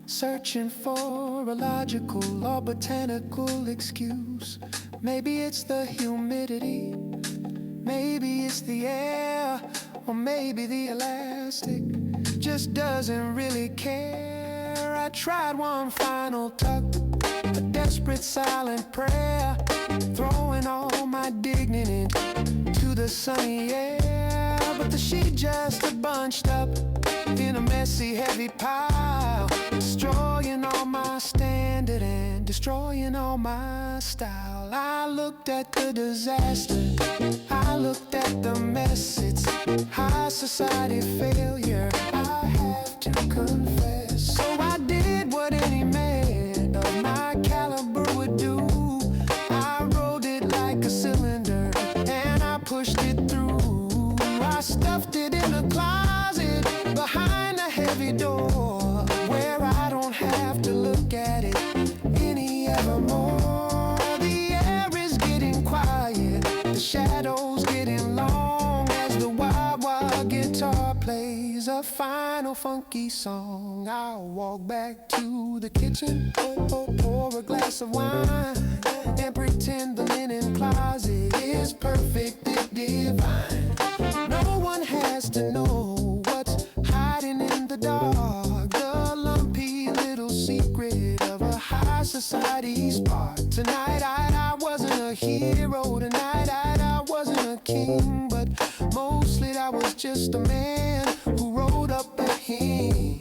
searching for a logical or botanical excuse. Maybe it's the humidity, maybe it's the air, or maybe the elastic just doesn't really care. I tried one final tuck, a desperate silent prayer, throwing all my dignity to the sunny air. But the sheet just bunched up in a messy, heavy pile, destroying all my standard and destroying all my style. I looked at the disaster, I looked at the mess. It's high society failure, I have to confess. So I did what any man of my caliber would do. I rolled it like a cylinder and I pushed it through. I stuffed it in a closet behind a heavy door, where I don't have to look at it any evermore. The air is getting quiet, the shadows getting long, as the wah-wah guitar plays a final funky song. I'll walk back to the kitchen, pour a glass of wine, and pretend the linen closet is perfectly divine. No one has to know what's hiding in the dark, the lumpy little secret of a high society spark. Tonight I wasn't a hero, tonight I wasn't a king, but mostly I was just a man who rode up a hill.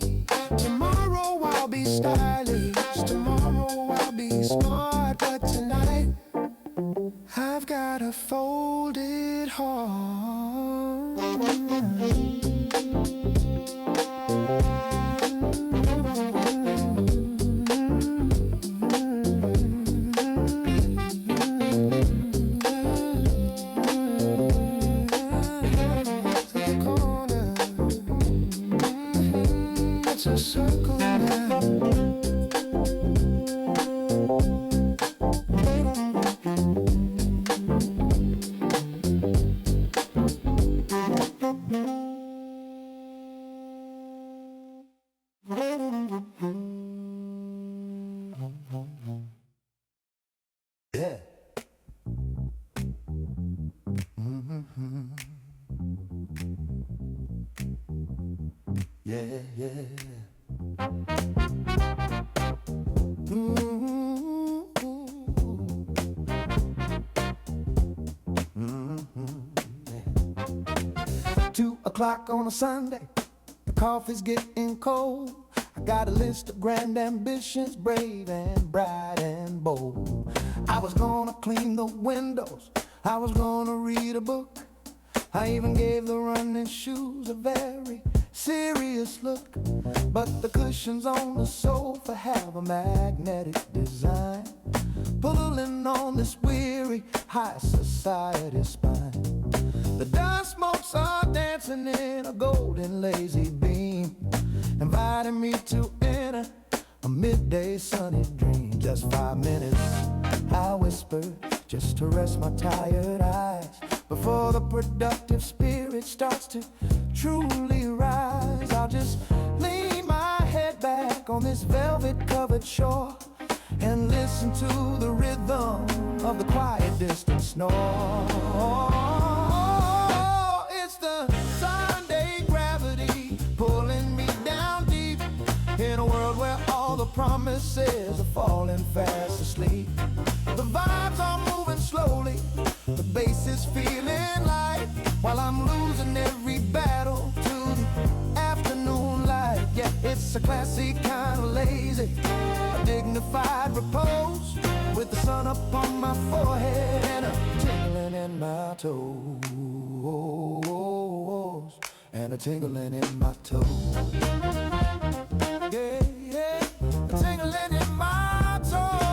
Tomorrow I'll be stylish, tomorrow I'll be smart, but tonight I've got a folded heart. It's a circle now. Yeah. Yeah, yeah. Yeah. 2 o'clock on a Sunday, the coffee's getting cold. I got a list of grand ambitions, brave and bright and bold. I was gonna clean the windows, I was gonna read a book. I even gave the running shoes a very serious look. But the cushions on the sofa have a magnetic design, pulling on this weary high society spine. The dust motes are dancing in a golden lazy beam, inviting me to enter a midday sunny dream. Just 5 minutes, I whispered, just to rest my tired eyes, before the productive spirit starts to truly rise. I'll just lean my head back on this velvet-covered shore and listen to the rhythm of the quiet distant snore. It's the Sunday gravity pulling me down deep, in a world where all the promises are falling fast asleep. The vibes are moving slowly, the bass is feeling light, while I'm losing every battle to the afternoon light. Yeah, it's a classy kind of lazy, a dignified repose, with the sun up on my forehead and a tingling in my toes, and a tingling in my toes. Yeah, yeah, a tingling in my toes.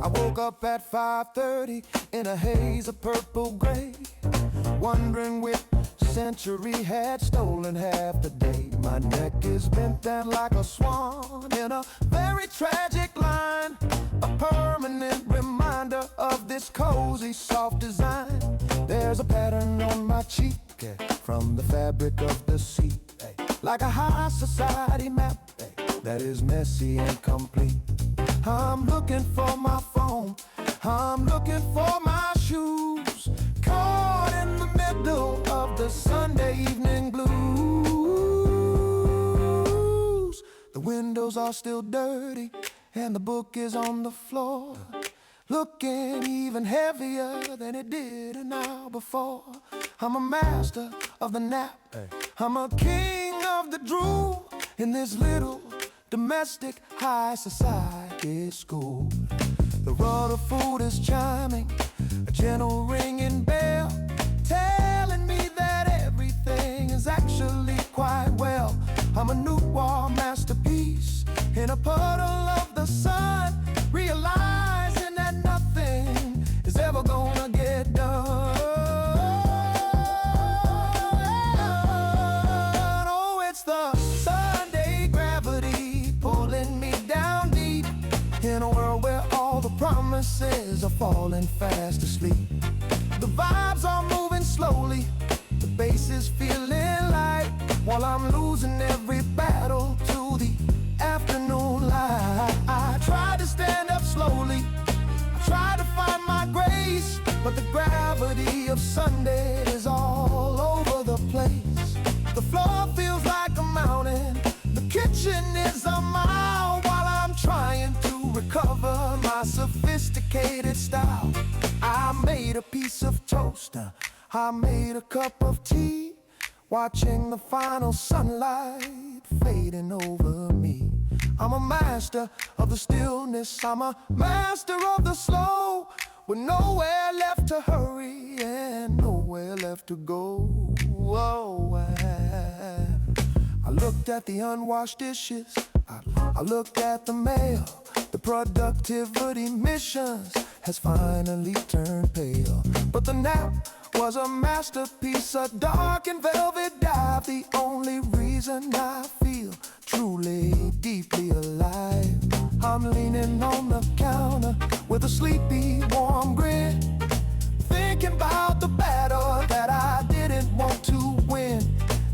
I woke up at 5:30 in a haze of purple gray, wondering which century had stolen half the day. My neck is bent down like a swan in a very tragic line, a permanent reminder of this cozy, soft design. There's a pattern on my cheek, from the fabric of the seat, like a high society map that is messy and complete. I'm looking for my phone, I'm looking for my shoes, caught in the middle of the Sunday evening blues. The windows are still dirty and the book is on the floor, looking even heavier than it did an hour before. I'm a master of the nap, I'm a king of the drool, in this little domestic high society school. The rudder food is chiming, a gentle ringing bell, telling me that everything is actually quite well. I'm a noir masterpiece in a puddle of the sun, realizing that nothing is ever gonna get done. Oh, it's the Sunday gravity pulling me down deep in a world where all the promises are falling fast asleep. The vibes are moving slowly, the bass is feeling light, while I'm losing every battle to the afternoon light. I try to stand up slowly, I try to find my grace, but the gravity of Sunday is all over the place. The floor feels like a mountain, the kitchen is a mile, while I'm trying to recover my sophisticated style. I made a piece of toast, I made a cup of tea, watching the final sunlight fading over me. I'm a master of the stillness, I'm a master of the slow, with nowhere left to hurry and nowhere left to go. Whoa, I looked at the unwashed dishes, I looked at the mail. The productivity missions has finally turned pale, but the nap was a masterpiece, a dark and velvet dive, the only reason I feel truly, deeply alive. I'm leaning on the counter with a sleepy, warm grin, thinking about the battle that I didn't want to win.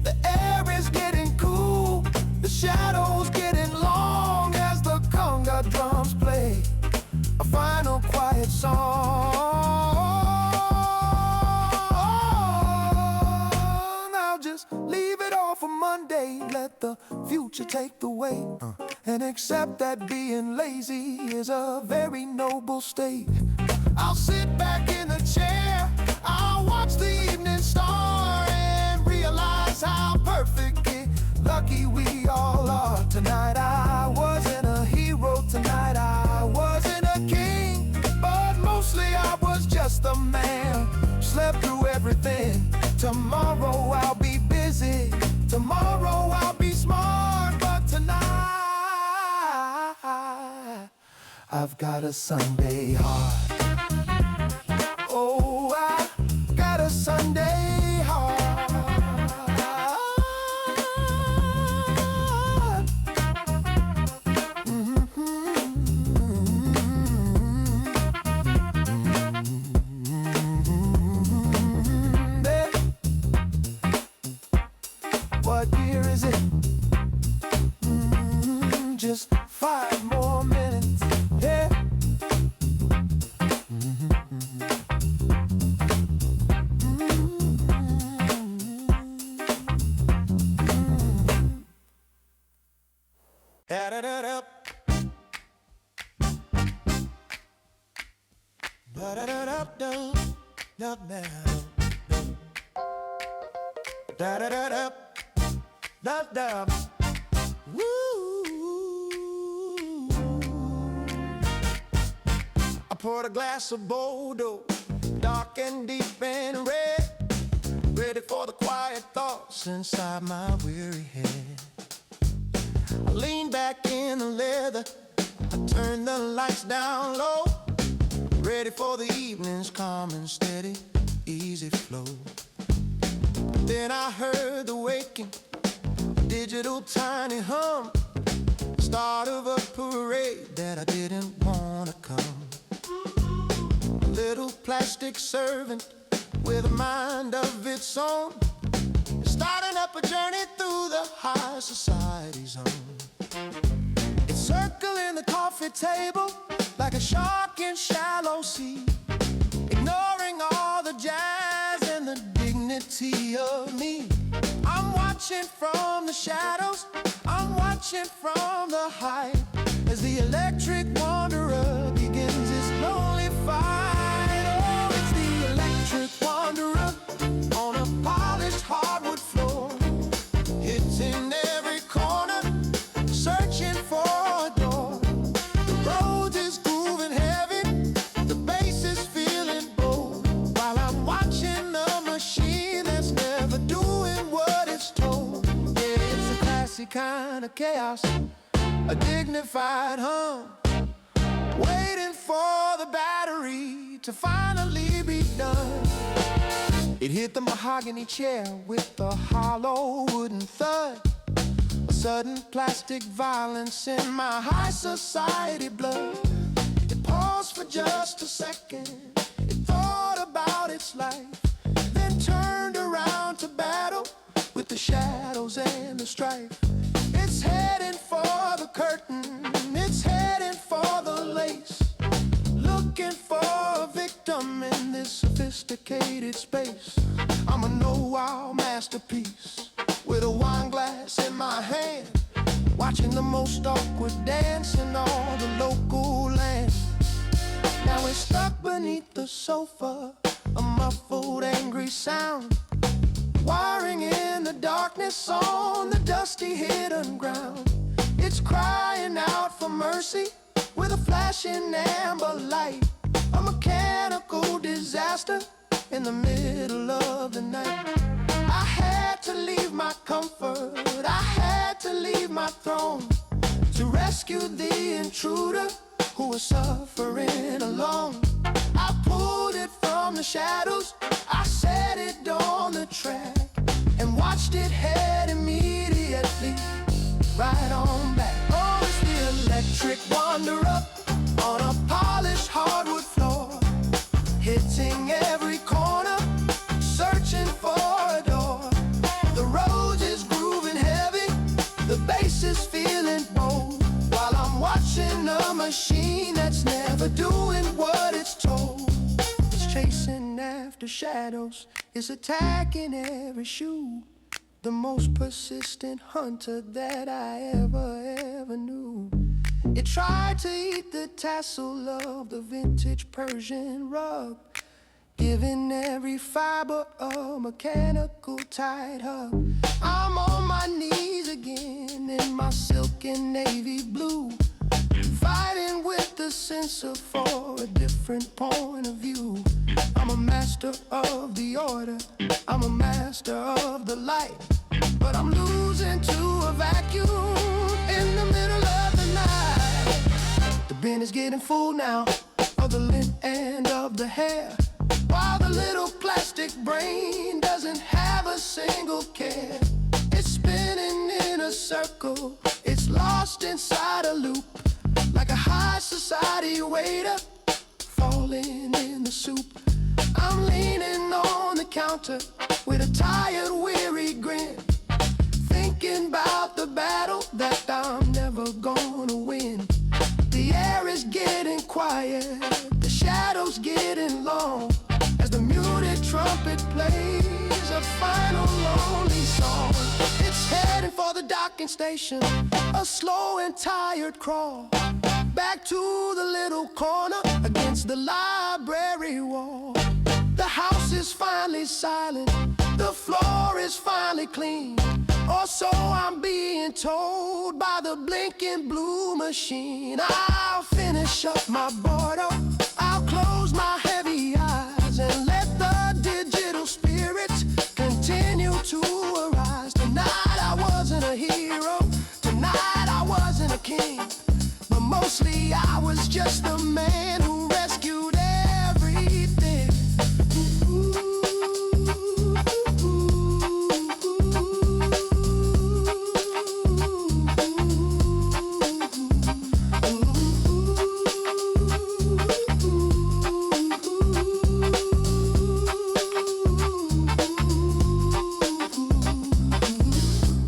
The air is getting cool, the shadows getting long as the conga drums play a final quiet song. Leave it all for Monday, let the future take the weight, and accept that being lazy is a very noble state. I'll sit back in the chair, I'll watch the evening star and realize how perfectly lucky we all are. Tonight I wasn't a hero, tonight I wasn't a king, but mostly I was just a man, slept through everything. Tomorrow I'll be busy, tomorrow I'll be smart, but tonight I've got a Sunday heart. Oh, I got a Sunday heart. What year is it? Just 5 more minutes, yeah. Da-da-da-da. Da-da-da-da-da. Da-da-da-da. Da-da. Woo. I poured a glass of Bordeaux, dark and deep and red, ready for the quiet thoughts inside my weary head. I leaned back in the leather, I turned the lights down low, ready for the evening's calm and steady, easy flow. Then I heard the waking digital tiny hum, start of a parade that I didn't wanna come. A little plastic servant with a mind of its own, starting up a journey through the high society zone. It's circling the coffee table like a shark in shallow sea, ignoring all the jazz and the dignity of me. I'm watching from the shadows, I'm watching from the height, as the electric wanderer begins his lonely fight. Oh, it's the electric wanderer on a polished hardwood floor, hitting every corner, searching for kind of chaos, a dignified hum, waiting for the battery to finally be done. It hit the mahogany chair with a hollow wooden thud, a sudden plastic violence in my high society blood. It paused for just a second, it thought about its life, then turned around to battle with the shadows and the strife. It's heading for the curtain, it's heading for the lace, looking for a victim in this sophisticated space. I'm a know-how masterpiece with a wine glass in my hand, watching the most awkward dance in all the local land. Now it's stuck beneath the sofa, a muffled angry sound, wiring in the darkness on the dusty hidden ground. It's crying out for mercy with a flashing amber light, a mechanical disaster in the middle of the night. I had to leave my comfort, I had to leave my throne to rescue the intruder who was suffering alone. I pulled it from the shadows, I set it on the track, and watched it head immediately right on back. Oh, it's the electric wanderer on a polished hardwood floor, hitting every corner, searching for a door. The road is grooving heavy, the bass is feeling bold, while I'm watching a machine that's never doing what it's told. It's chasing after shadows, it's attacking every shoe, the most persistent hunter that I ever knew. It tried to eat the tassel of the vintage Persian rug, giving every fiber a mechanical tight hug. I'm on my knees again in my silky navy blue, fighting with the sensor for a different point of view. I'm a master of the order, I'm a master of the light, but I'm losing to a vacuum in the middle of the night. The bin is getting full now of the lint and of the hair, while the little plastic brain doesn't have a single care. It's spinning in a circle, it's lost inside a loop, like a high society waiter falling in the soup. I'm leaning on the counter with a tired, weary grin, thinking about the battle that I'm never gonna win. The air is getting quiet, the shadows getting long, as the muted trumpet plays a final lonely song. It's heading for the docking station, a slow and tired crawl, back to the little corner against the library wall. The house is finally silent, the floor is finally clean, or so I'm being told by the blinking blue machine. I'll finish up my boredom, I'll close my heavy eyes, and let the digital spirits continue to arise. Tonight I wasn't a hero, tonight I wasn't a king, but mostly I was just the man who rescued everything.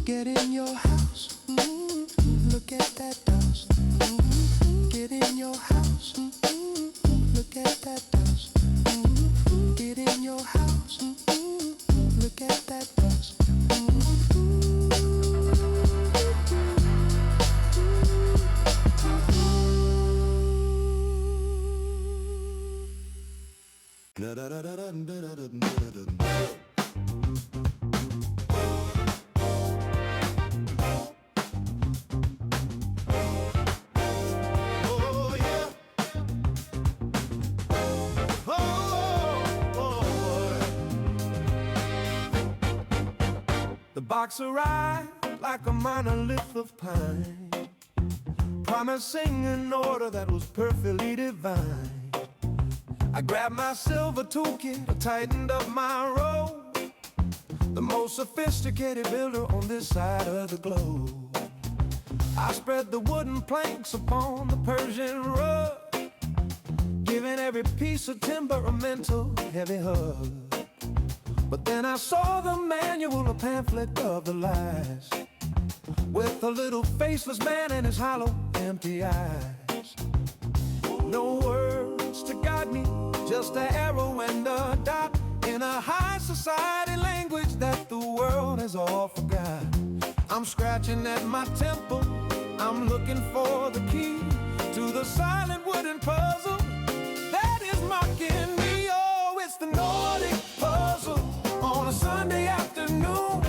Get in your house, look at that dust. Get in your house, look at that dust. Get in your house, look at that dust. Oh yeah. The box arrived like a monolith of pine, promising an order that was perfectly divine. I grabbed my silver toolkit, I tightened up my rope, the most sophisticated builder on this side of the globe. I spread the wooden planks upon the Persian rug, giving every piece of timber a mental heavy hug. But then I saw the manual, a pamphlet of the lies, with a little faceless man and his hollow, empty eyes. No words to guide me, just an arrow and a dot, in a high society language that the world has all forgot. I'm scratching at my temple, I'm looking for the key to the silent wooden puzzle that is mocking me. Oh, it's the Nordic Puzzle on a Sunday afternoon,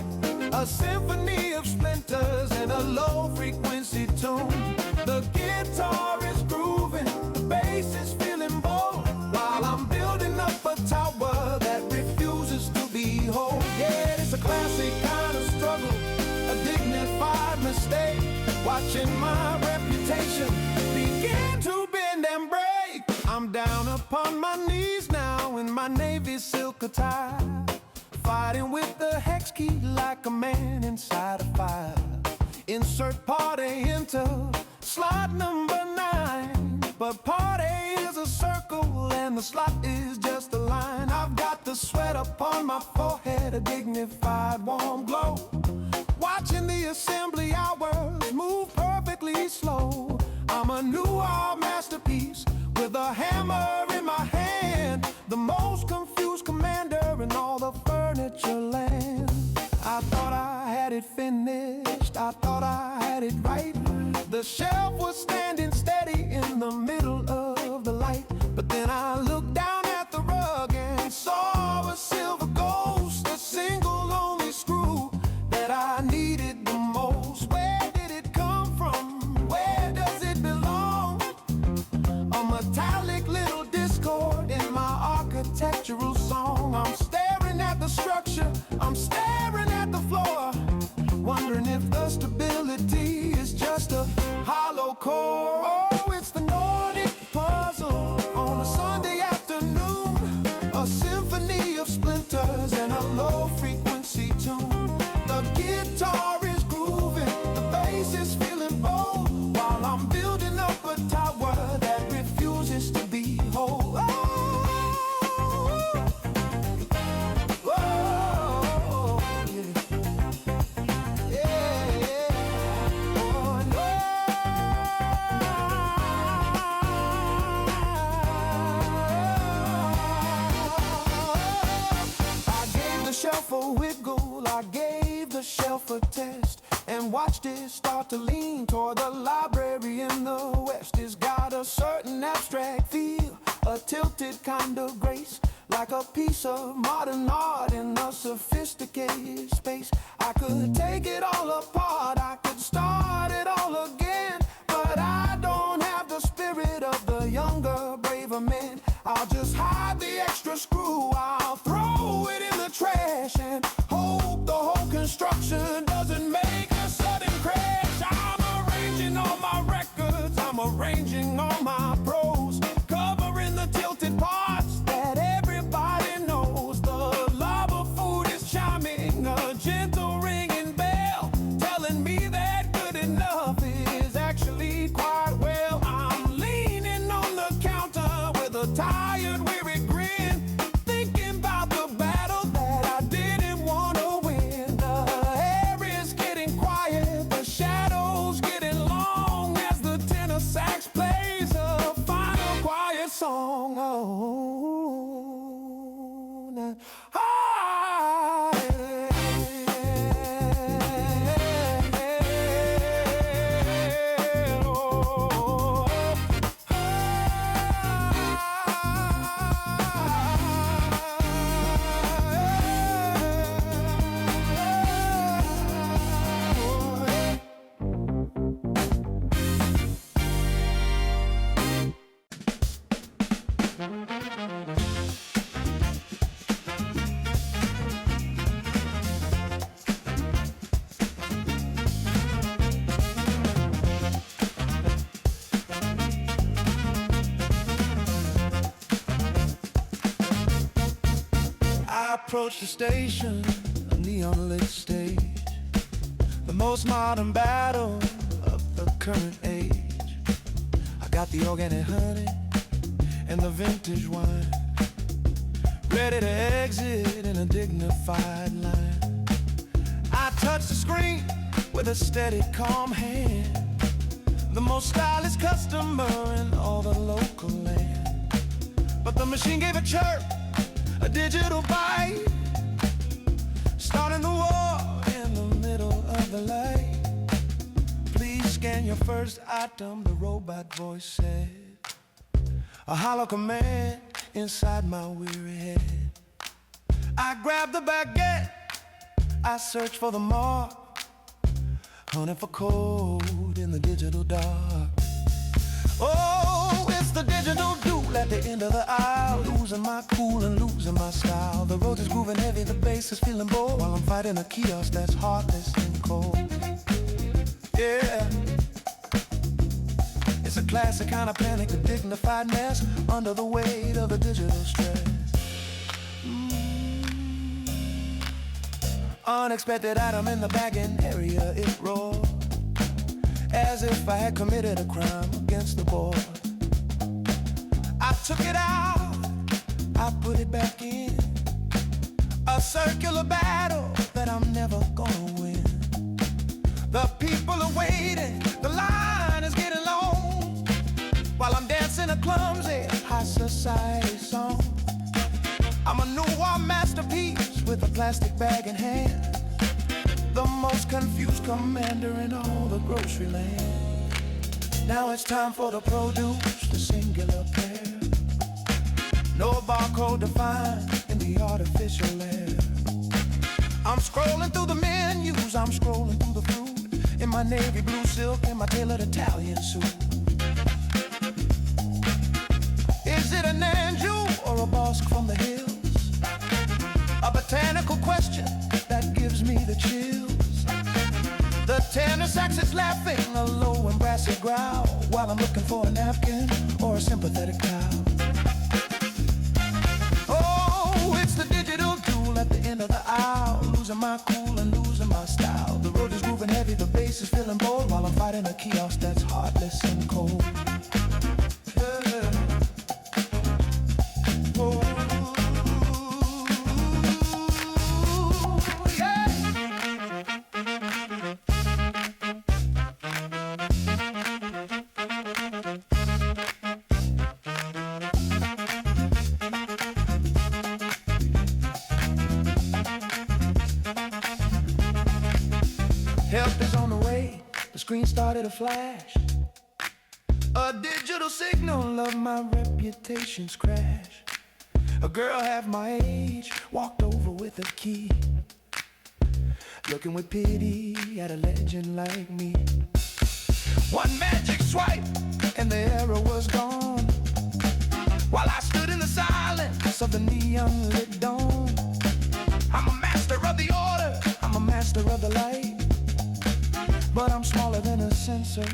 a symphony of splinters and a low-frequency tune. The guitar is grooving, the bass is feeling bold, while I'm building up a tower that refuses to be whole. Yeah, it's a classic kind of struggle, a dignified mistake, watching my reputation begin to bend and break. I'm down upon my knees now in my navy silk attire, fighting with the hex key like a man inside a fire. Insert part A into slot number 9, but part A is a circle and the slot is just a line. I've got the sweat upon my forehead, a dignified warm glow, watching the assembly hours move perfectly slow. I'm a new art masterpiece with a hammer in my hand, the most confused commander in all the furniture land. I thought I had it finished, I thought I had it right. The shelf was standing steady in the middle of the light, but then I looked down at the rug and saw a silver ghost, a single only screw that I needed the most. Where did it come from? Where does it belong? A metallic little discord in my architectural song. I'm staring at the structure, I'm staring at the floor, wondering if the stability is just a hollow core. Oh, it's the Nordic Puzzle on a Sunday afternoon, a symphony of splinters and a low-frequency tune. The guitar is grooving, the bass is feeling bold, while I'm building up a tower that refuses to be whole. Oh, a wiggle, I gave the shelf a test and watched it start to lean toward the library in the west. It's got a certain abstract feel, a tilted kind of grace, like a piece of modern art in a sophisticated space. I could take it all apart, I could start it all again, but I don't have the spirit of the younger, braver men. I'll just hide the extra screw, I'll throw it in the trash and hope the whole construction doesn't make a sudden crash. I'm arranging all my records, I'm arranging all my pros, covering the tilted parts that everybody knows. The lava food is chiming, a gentle ringing bell, telling me that good enough is actually quite well. I'm leaning on the counter with a tired, weary grin, thinking about the battle that I didn't want to win. The air is getting quiet, the shadows getting long, as the tenor sax plays a final quiet song. Oh, now, approach the station, a neon lit stage, the most modern battle of the current age. I got the organic honey and the vintage wine, ready to exit in a dignified line. I touch the screen with a steady, calm hand, the most stylish customer in all the local land. But the machine gave a chirp, a digital bite, starting the war in the middle of the light. Please scan your first item, the robot voice said, a hollow command inside my weary head. I grabbed the baguette, I searched for the mark, hunting for code in the digital dark. Oh, it's the digital duel at the end of the aisle, losing my cool and losing my style. The road is grooving heavy, the bass is feeling bold, while I'm fighting a kiosk that's heartless and cold. Yeah, it's a classic kind of panic, a dignified mess under the weight of the digital stress. Unexpected item in the bagging area, it roared, as if I had committed a crime against the board. I took it out, I put it back in, a circular battle that I'm never gonna win. The people are waiting, the line is getting long, while I'm dancing a clumsy high society song. I'm a noir masterpiece with a plastic bag in hand, the most confused commander in all the grocery land. Now it's time for the produce, the singular pair, no barcode defined in the artificial air. I'm scrolling through the menus, I'm scrolling through the food, in my navy blue silk and my tailored Italian suit. Is it an angel or a bosk from the hills? A botanical question that gives me the chills. The tenor sax is laughing, a low and brassy growl, while I'm looking for a napkin or a sympathetic towel. Oh, it's the digital duel at the end of the aisle, losing my cool and losing my style. The road is grooving heavy, the bass is feeling bold, while I'm fighting a kiosk that's heartless and cold. Yeah. Oh. Help is on the way, the screen started to flash, a digital signal of my reputation's crash. A girl half my age walked over with a key, looking with pity at a legend like me. One magic swipe and the error was gone, while I stood in the silence of the neon lit dome. I'm a master of the order, I'm a master of the light, but I'm smaller than a sensor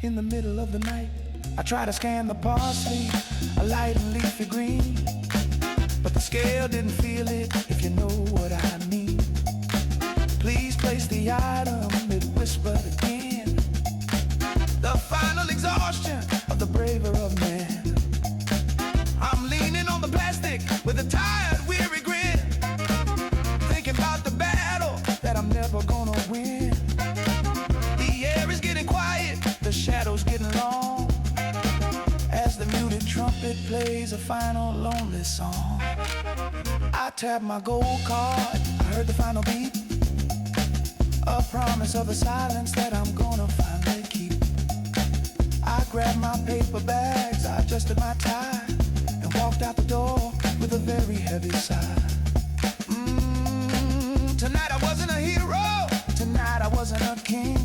in the middle of the night. I try to scan the parsley, a light and leafy green, but the scale didn't feel it, if you know what I mean. Please place the item, it whispered again, the final exhaustion of the braver of man. I'm leaning on the plastic with a tired, weary grin, thinking about the battle that I'm never gonna win. The air is getting quiet, the shadows getting long, as the muted trumpet plays a final lonely song. I tapped my gold card, I heard the final beat, a promise of the silence that I'm gonna finally keep. I grabbed my paper bags, I adjusted my tie, and walked out the door with a very heavy sigh. Tonight I wasn't a hero, tonight I wasn't a king,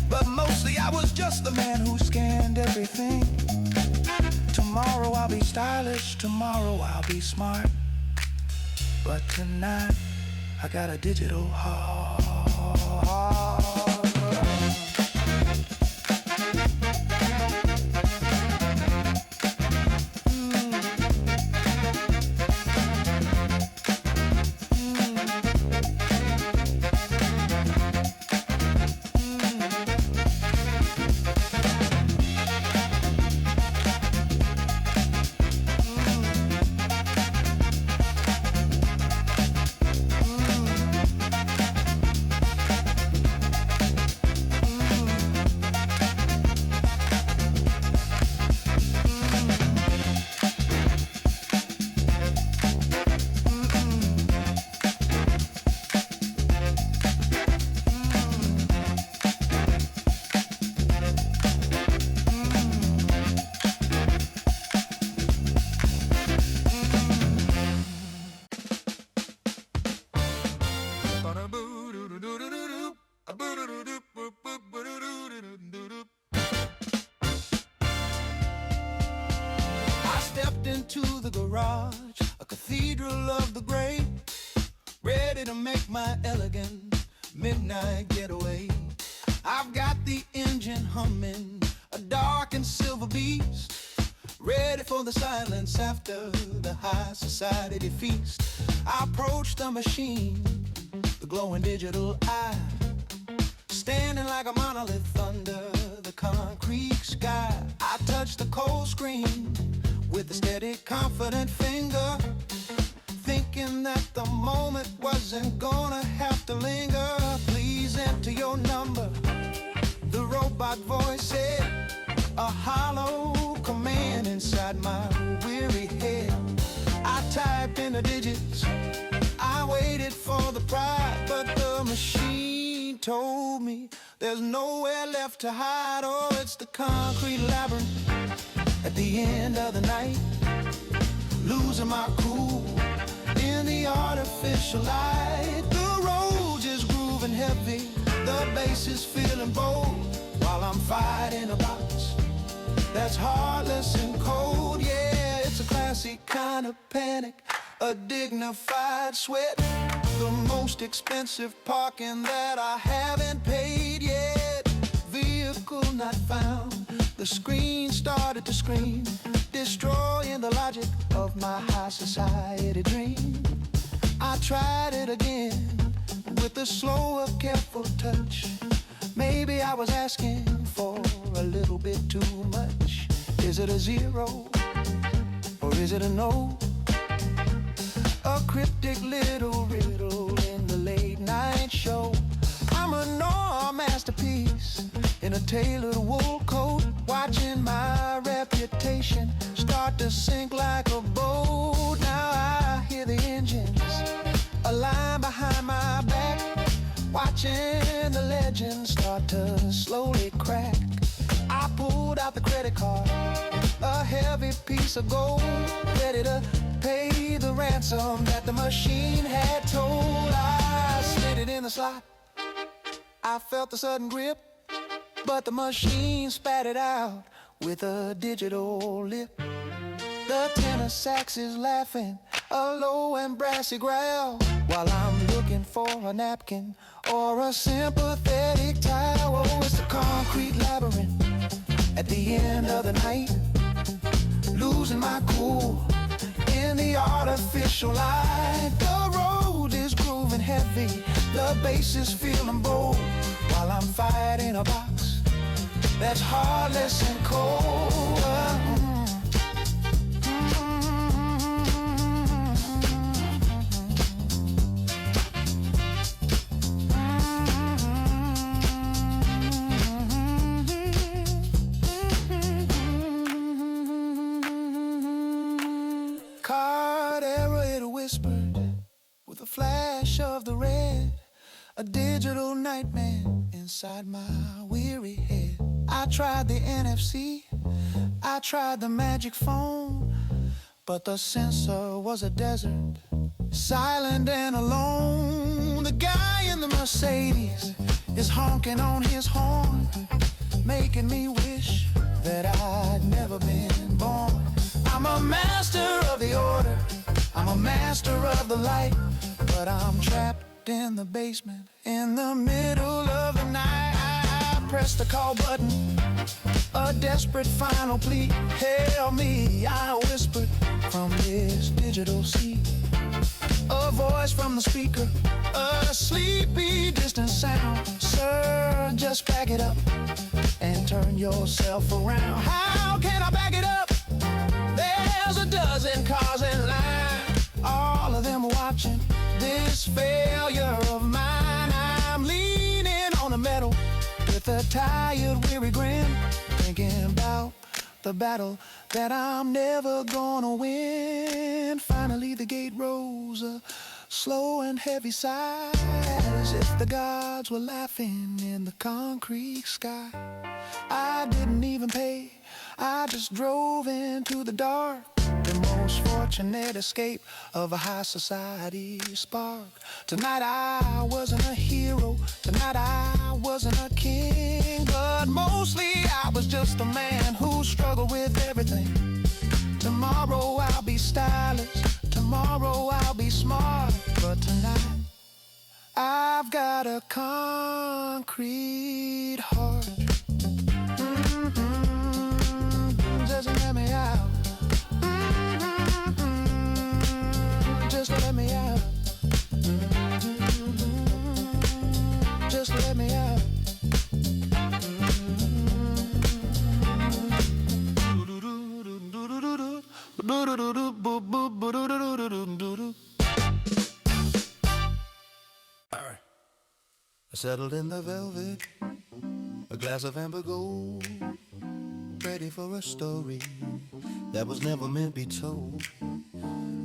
but mostly I was just the man who scanned everything. Tomorrow I'll be stylish, tomorrow I'll be smart, but tonight I got a digital heart. garage, a cathedral of the great, ready to make my elegant midnight getaway. I've got the engine humming, a dark and silver beast, ready for the silence after the high society feast. I approach the machine, the glowing digital eye, standing like a monolith under the concrete sky. I touch the cold screen with a steady, confident finger, thinking that the moment wasn't gonna have to linger. Please enter your number, the robot voice said, a hollow command inside my weary head. I typed in the digits, I waited for the pride, but the machine told me there's nowhere left to hide. Oh, it's the concrete labyrinth at the end of the night, losing my cool in the artificial light. The road is grooving heavy, the bass is feeling bold, while I'm fighting a box that's heartless and cold. Yeah, it's a classic kind of panic, a dignified sweat, the most expensive parking that I haven't paid yet. Vehicle not found, the screen started to scream, destroying the logic of my high society dream. I tried it again with a slower, careful touch. Maybe I was asking for a little bit too much. Is it a zero or is it a no? A cryptic little riddle in the late night show. I'm a Noir masterpiece in a tailored wool coat, watching my reputation start to sink like a boat. Now I hear the engines, a line behind my back, watching the legends start to slowly crack. I pulled out the credit card, a heavy piece of gold, ready to pay the ransom that the machine had told. I slid it in the slot, I felt the sudden grip, but the machine spat it out with a digital lip. The tenor sax is laughing, a low and brassy growl, while I'm looking for a napkin or a sympathetic towel. Oh, it's the concrete labyrinth at the end of the night, losing my cool in the artificial light. The road is grooving heavy, the bass is feeling bold, while I'm fighting a box that's heartless and cold. Card error, it whispered with a flash of the red, a digital nightmare inside my weary head. I tried the NFC, I tried the magic phone, but the sensor was a desert, silent and alone. The guy in the Mercedes is honking on his horn, making me wish that I'd never been born. I'm a master of the order, I'm a master of the light, but I'm trapped in the basement in the middle of the night. I pressed the call button, a desperate final plea. Help me, I whispered from this digital seat. A voice from the speaker, a sleepy distant sound. Sir, just back it up and turn yourself around. How can I back it up? There's a dozen cars in line, all of them watching this failure of mine. I'm leaning on the metal with a tired, weary grin, thinking about the battle that I'm never gonna win. Finally the gate rose, a slow and heavy sigh, as if the gods were laughing in the concrete sky. I didn't even pay, I just drove into the dark, the most fortunate escape of a high society spark. Tonight I wasn't a hero, tonight I wasn't a king, but mostly I was just a man who struggled with everything to Tomorrow I'll be stylish, tomorrow I'll be smart, but tonight I've got a concrete heart. Just let me out. Just let me out. Just let me out. I settled in the velvet, a glass of amber gold, ready for a story that was never meant to be told.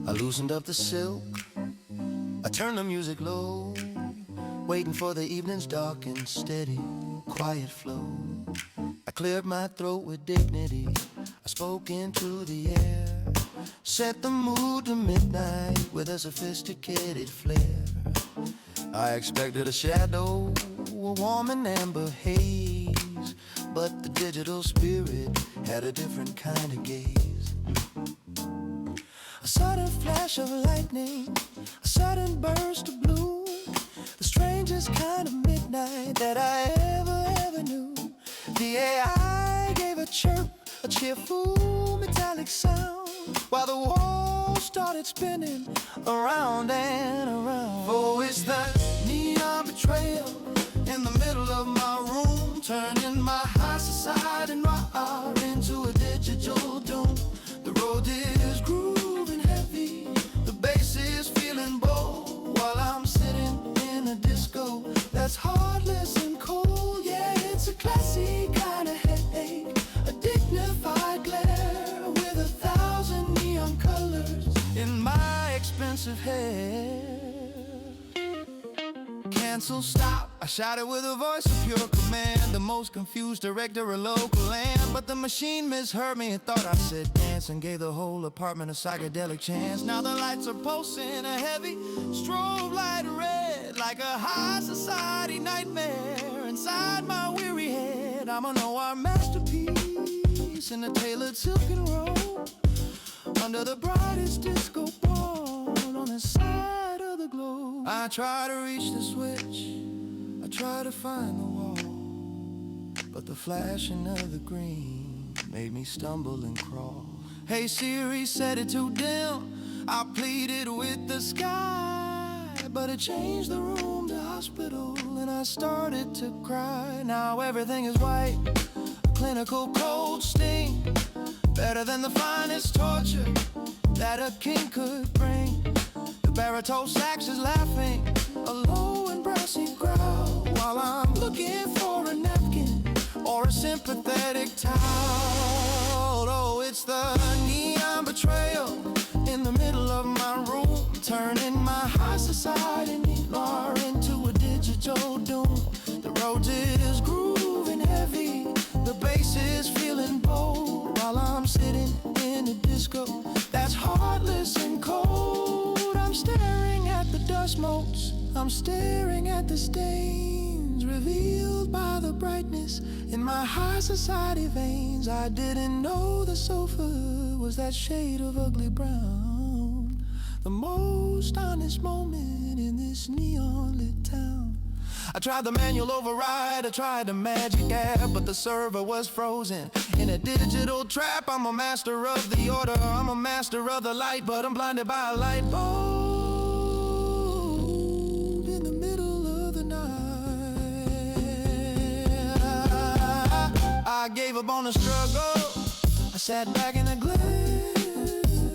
I loosened up the silk, I turned the music low, waiting for the evening's dark and steady, quiet flow. I cleared my throat with dignity, I spoke into the air, set the mood to midnight with a sophisticated flair. I expected a shadow, a warm and amber haze, but the digital spirit had a different kind of gaze. A sudden flash of lightning, a sudden burst of blue, the strangest kind of midnight that I ever knew. The AI gave a chirp, a cheerful metallic sound, while the walls started spinning around and around. Oh, it's that neon betrayal in the middle of my room, turning my high society noir into a digital doom. The road is grooving heavy, the bass is feeling bold, while I'm sitting in a disco that's heartless and cold. Yeah, it's a classy kind of headache, a dignified glare with 1,000 neon colors in my expensive hair. Cancel, stop, I shouted with a voice of pure command, the most confused director of local land. But the machine misheard me and thought I said dance, and gave the whole apartment a psychedelic chance. Now the lights are pulsing a heavy strobe light red, like a high society nightmare inside my weary head. I'm a noir masterpiece in a tailored silken robe, under the brightest disco ball on the side of the globe. I try to reach the switch, I try to find the wall, but the flashing of the green made me stumble and crawl. Hey Siri, set it to dim, I pleaded with the sky, but it changed the room to hospital and I started to cry. Now everything is white, a clinical cold sting, better than the finest torture that a king could bring. The baritone sax is laughing, a low and brassy growl, while I'm looking for a napkin or a sympathetic towel. Oh, it's the neon betrayal in the middle of my room, turning my high society noir into a digital doom. The road is grooving heavy, the bass is feeling bold, while I'm sitting in a disco that's heartless and cold. I'm staring at the dust motes, I'm staring at the stains revealed by the brightness in my high society veins. I didn't know the sofa was that shade of ugly brown, the most honest moment in this neon lit town. I tried the manual override, I tried the magic app, but the server was frozen in a digital trap. I'm a master of the order, I'm a master of the light, but I'm blinded by a light bulb in the middle of the night. I gave up on the struggle, I sat back in a glare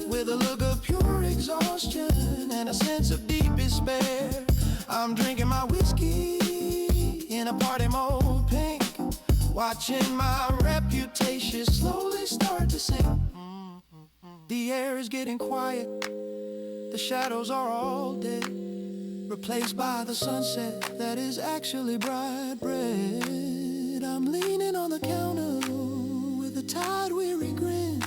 with a look of pure exhaustion and a sense of deep despair. I'm drinking my whiskey in a party mode pink, watching my reputation slowly start to sink. The air is getting quiet, the shadows are all dead, replaced by the sunset that is actually bright red. I'm leaning on the counter with a tired, weary grin,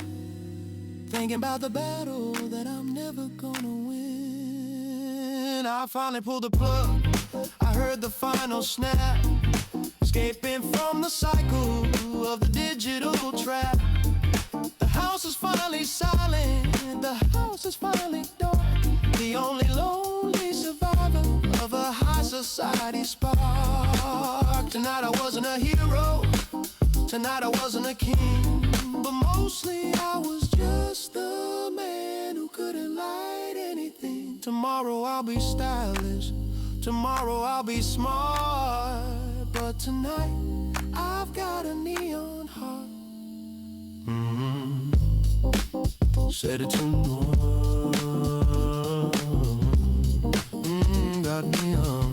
thinking about the battle that I'm never gonna win. I finally pulled the plug, I heard the final snap, escaping from the cycle of the digital trap. The house house is finally silent, the house is finally dark. The only lonely survivor of a high society spark. Tonight I wasn't a hero, tonight I wasn't a king, but mostly I was just the man who couldn't light anything. Tomorrow I'll be stylish, tomorrow I'll be smart, but tonight I've got a neon heart. Set it to noir. Got neon.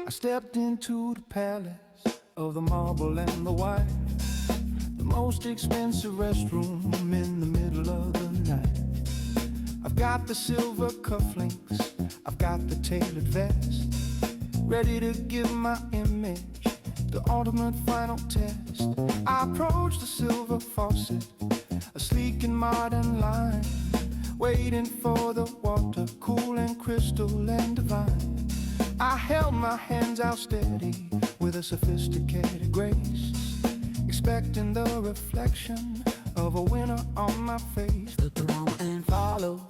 Stepped into the palace of the marble and the white, the most expensive restroom in the middle of the night. I've got the silver cufflinks, I've got the tailored vest, ready to give my image the ultimate final test. I approach the silver faucet, a sleek and modern line, waiting for the water, cool and crystal and divine. I held my hands out steady with a sophisticated grace, expecting the reflection of a winner on my face. Looked around and followed,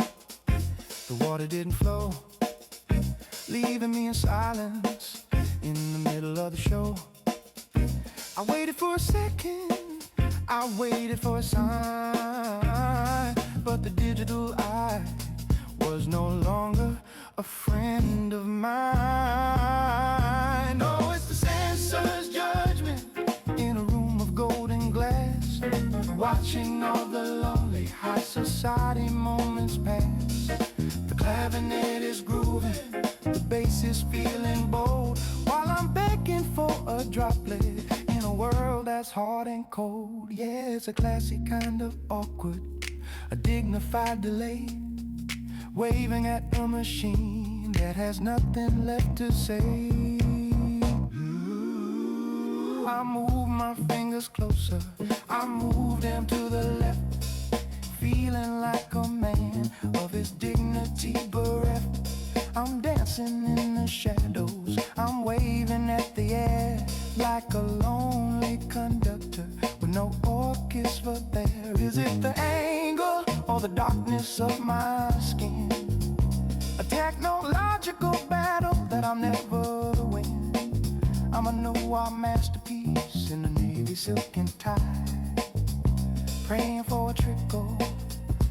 the water didn't flow, leaving me in silence in the middle of the show. I waited for a second, I waited for a sign, but the digital eye was no longer a friend of mine. Oh, it's the sensor's judgment in a room of golden glass, watching all the lonely high society moments pass. The clavinet is grooving, the bass is feeling bold, while I'm begging for a droplet in a world that's hard and cold. Yeah, it's a classic kind of awkward, a dignified delay, waving at a machine that has nothing left to say. I move my fingers closer, I move them to the left, feeling like a man of his dignity bereft. I'm dancing in the shadows, I'm waving at the air like a lonely conductor with no orchestra there. Is it the angle or the darkness of my skin? A technological battle that I'll never win. I'm a noir masterpiece in a navy silk and tie, praying for a trickle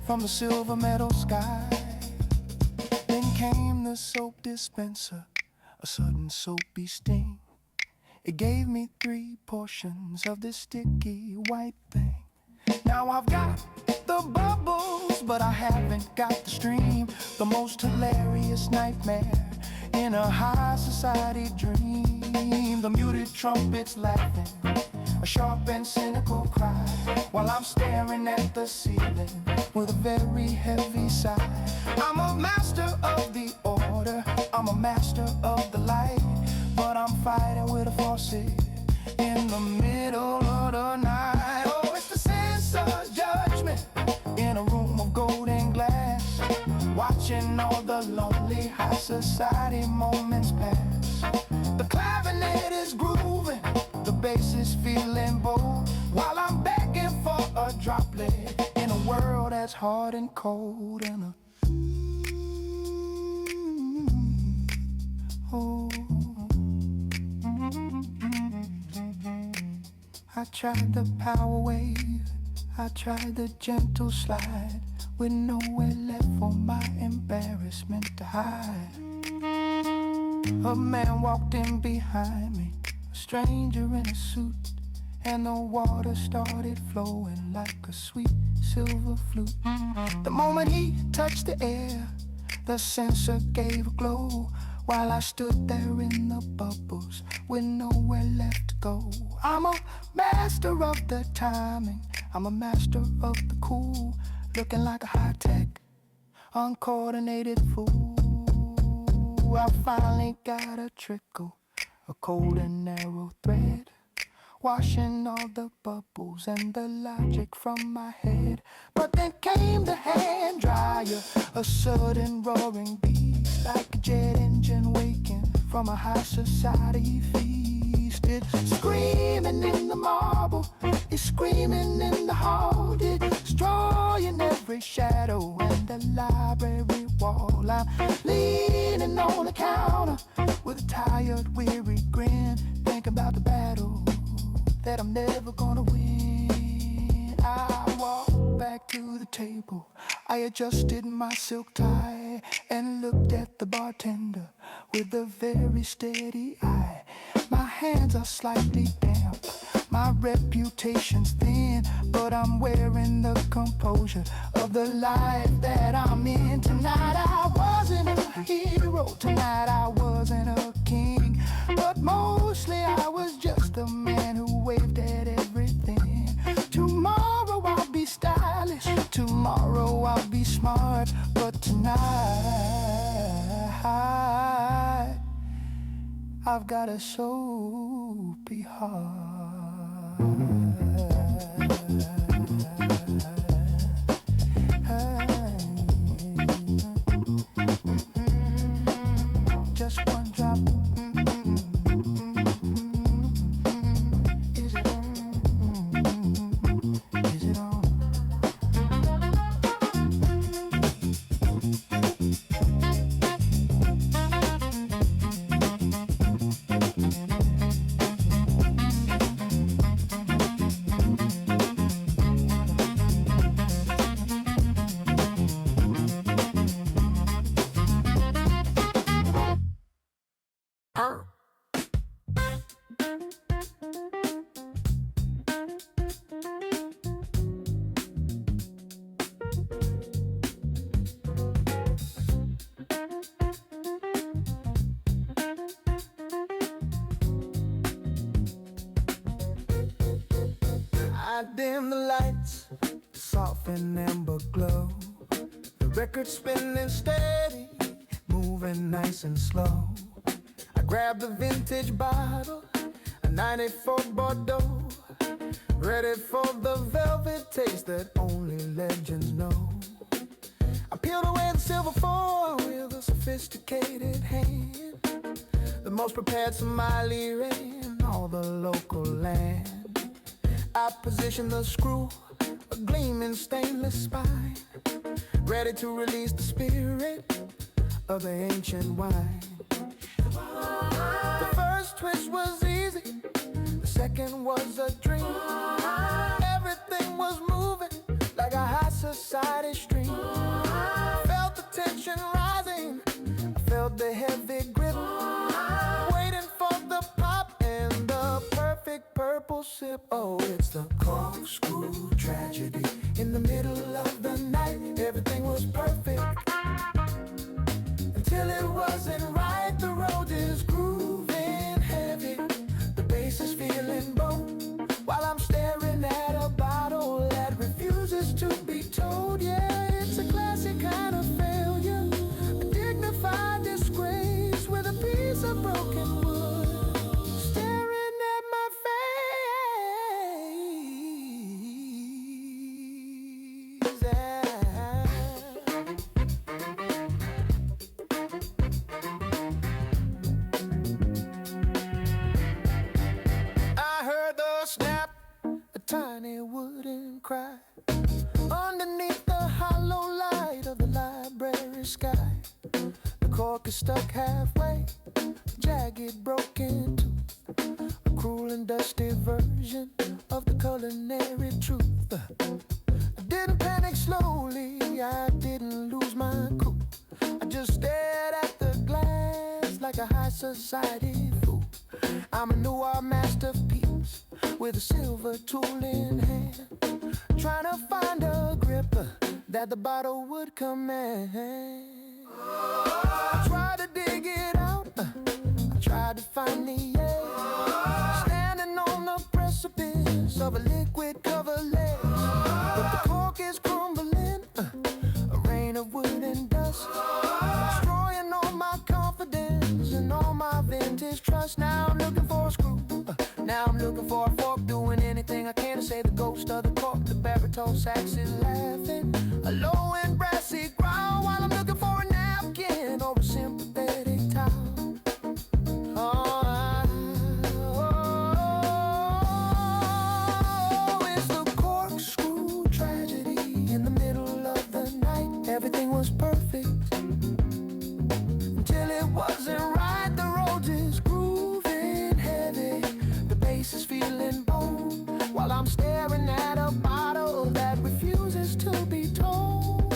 from the silver metal sky. Then came the soap dispenser, a sudden soapy sting. It gave me 3 portions of this sticky white thing. Now I've got the bubbles, but I haven't got the stream. The most hilarious nightmare in a high society dream. The muted trumpets laughing, a sharp and cynical cry, while I'm staring at the ceiling with a very heavy sigh. I'm a master of the order, I'm a master of the light, but I'm fighting with a faucet in the middle of the night. Oh, it's the sensor's judgment in a room of golden glass, watching all the lonely high society moments pass. The clavinet is grooving, the bass is feeling bold, while I'm begging for a droplet in a world that's hard and cold. And a oh, I tried the power wave, I tried the gentle slide, with nowhere left for my embarrassment to hide. A man walked in behind me, a stranger in a suit, and the water started flowing like a sweet silver flute. The moment he touched the air, the sensor gave a glow, while I stood there in the bubbles with nowhere left to go. I'm a master of the timing, I'm a master of the cool, looking like a high-tech, uncoordinated fool. I finally got a trickle, a cold and narrow thread, washing all the bubbles and the logic from my head. But then came the hand dryer, a sudden roaring beast, like a jet engine waking from a high society feast. It's screaming in the marble, it's screaming in the hall, destroying every shadow and the library wall. I'm leaning on the counter with a tired, weary grin, thinking about the battle that I'm never gonna win. I walked back to the table, I adjusted my silk tie and looked at the bartender with a very steady eye. My hands are slightly damp, my reputation's thin, but I'm wearing the composure of the life that I'm in. Tonight I wasn't a hero, tonight I wasn't a king, but mostly I was just a man who waved at everything. Tomorrow I'll be stylish, tomorrow I'll be smart, but tonight I've got a soapy heart. Just one drop. Is it on? Is it on? I dim the lights to soften amber glow. The record spinning steady, moving nice and slow. I grab the vintage bottle, a 94 Bordeaux, ready for the velvet taste that only legends know. I peeled away the silver foil with a sophisticated hand, the most prepared sommelier in all the local land. I position the screw, a gleaming stainless spine, ready to release the spirit of the ancient wine. The first twist was easy, the second was a dream. Everything was moving like a high society stream. Felt the tension rising, I felt the heavy grip, waiting for the pop and the perfect purple sip. Oh, it's the Corkscrew Tragedy. In the middle of the night, everything was perfect, until it wasn't right. The road is grooving heavy, the bass is feeling bold, while I'm staring at a bottle that refuses to be told. Yeah, it's a classic kind of failure, a dignified disgrace with a piece of broken wood staring at my face. I heard the snap, a tiny wooden cry, underneath the hollow light of the library sky. The cork is stuck halfway, jagged, broken tooth, a cruel and dusty version of the culinary truth. A didn't panic slowly, I didn't lose my cool. I just stared at the glass like a high society fool. I'm a noir masterpiece with a silver tool in hand, trying to find a grip that the bottle would command. I tried to dig it out, I tried to find the edge, standing on the precipice of a liquid covered ledge. But the cork is crumbling, a rain of wood and dust, destroying all my confidence and all my vintage trust. Now I'm looking for a screw, now I'm looking for a fork, doing anything I can to save the ghost of the cork. The baritone sax is laughing, a low and brassy growl, while I'm looking for a napkin or a sympathetic towel. It's the Corkscrew Tragedy. In the middle of the night, everything was perfect until it wasn't right. The road is grooving heavy, the bass is feeling bone, while I'm staring at a bottle that refuses to be told.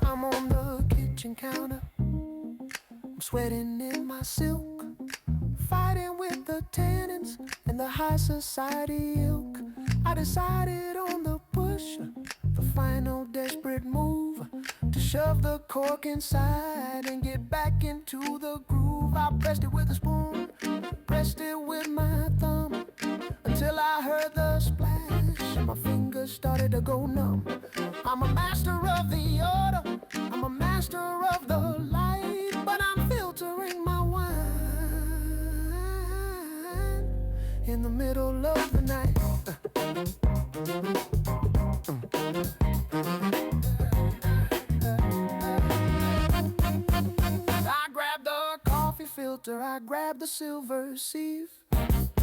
I'm on the kitchen counter, I'm sweating in my silk, fighting with the tannins and the high society ilk. I decided on the push, the final desperate move, to shove the cork inside and get back into the groove. I pressed it with a spoon, pressed it with my thumb, until I heard the splash and my fingers started to go numb. I'm a master of the order, I'm a master of the light, but I'm filtering my wine in the middle of the night. I grabbed the coffee filter, I grabbed the silver sieve,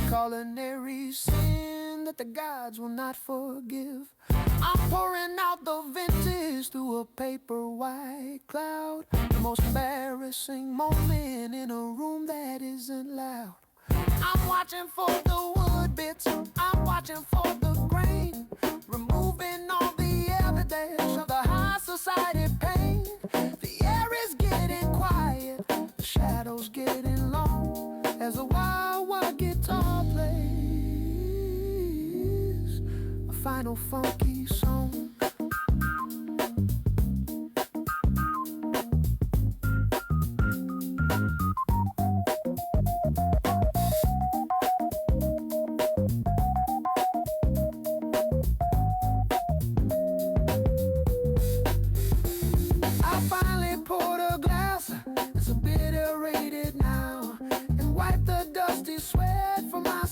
culinary sin that the gods will not forgive. I'm pouring out the vintage through a paper white cloud, the most embarrassing moment in a room that isn't loud. I'm watching for the wood bits, I'm watching for the grain, removing all the evidence of the high society pain. The air is getting quiet, the shadows getting long, as a wild, wild guitar plays a final funky song.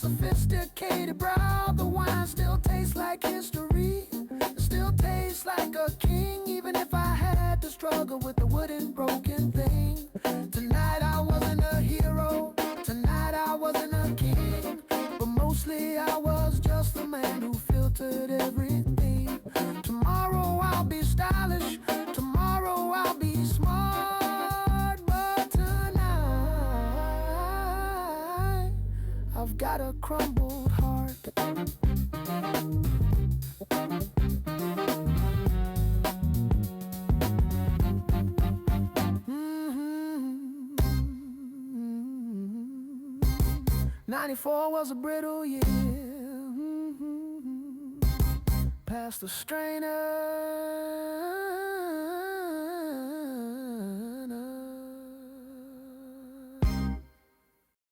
Sophisticated brow, the wine still tastes like history, it still tastes like a king, even if I had to struggle with the wooden broken thing. Tonight I wasn't a hero, tonight I wasn't a king, but mostly I was just the man who filtered everything. Tomorrow I'll be stylish, tomorrow I'll be smart, but tonight I've got a crumbled heart. Mm-hmm. 94 was a brittle year. Mm-hmm. Past the strainer,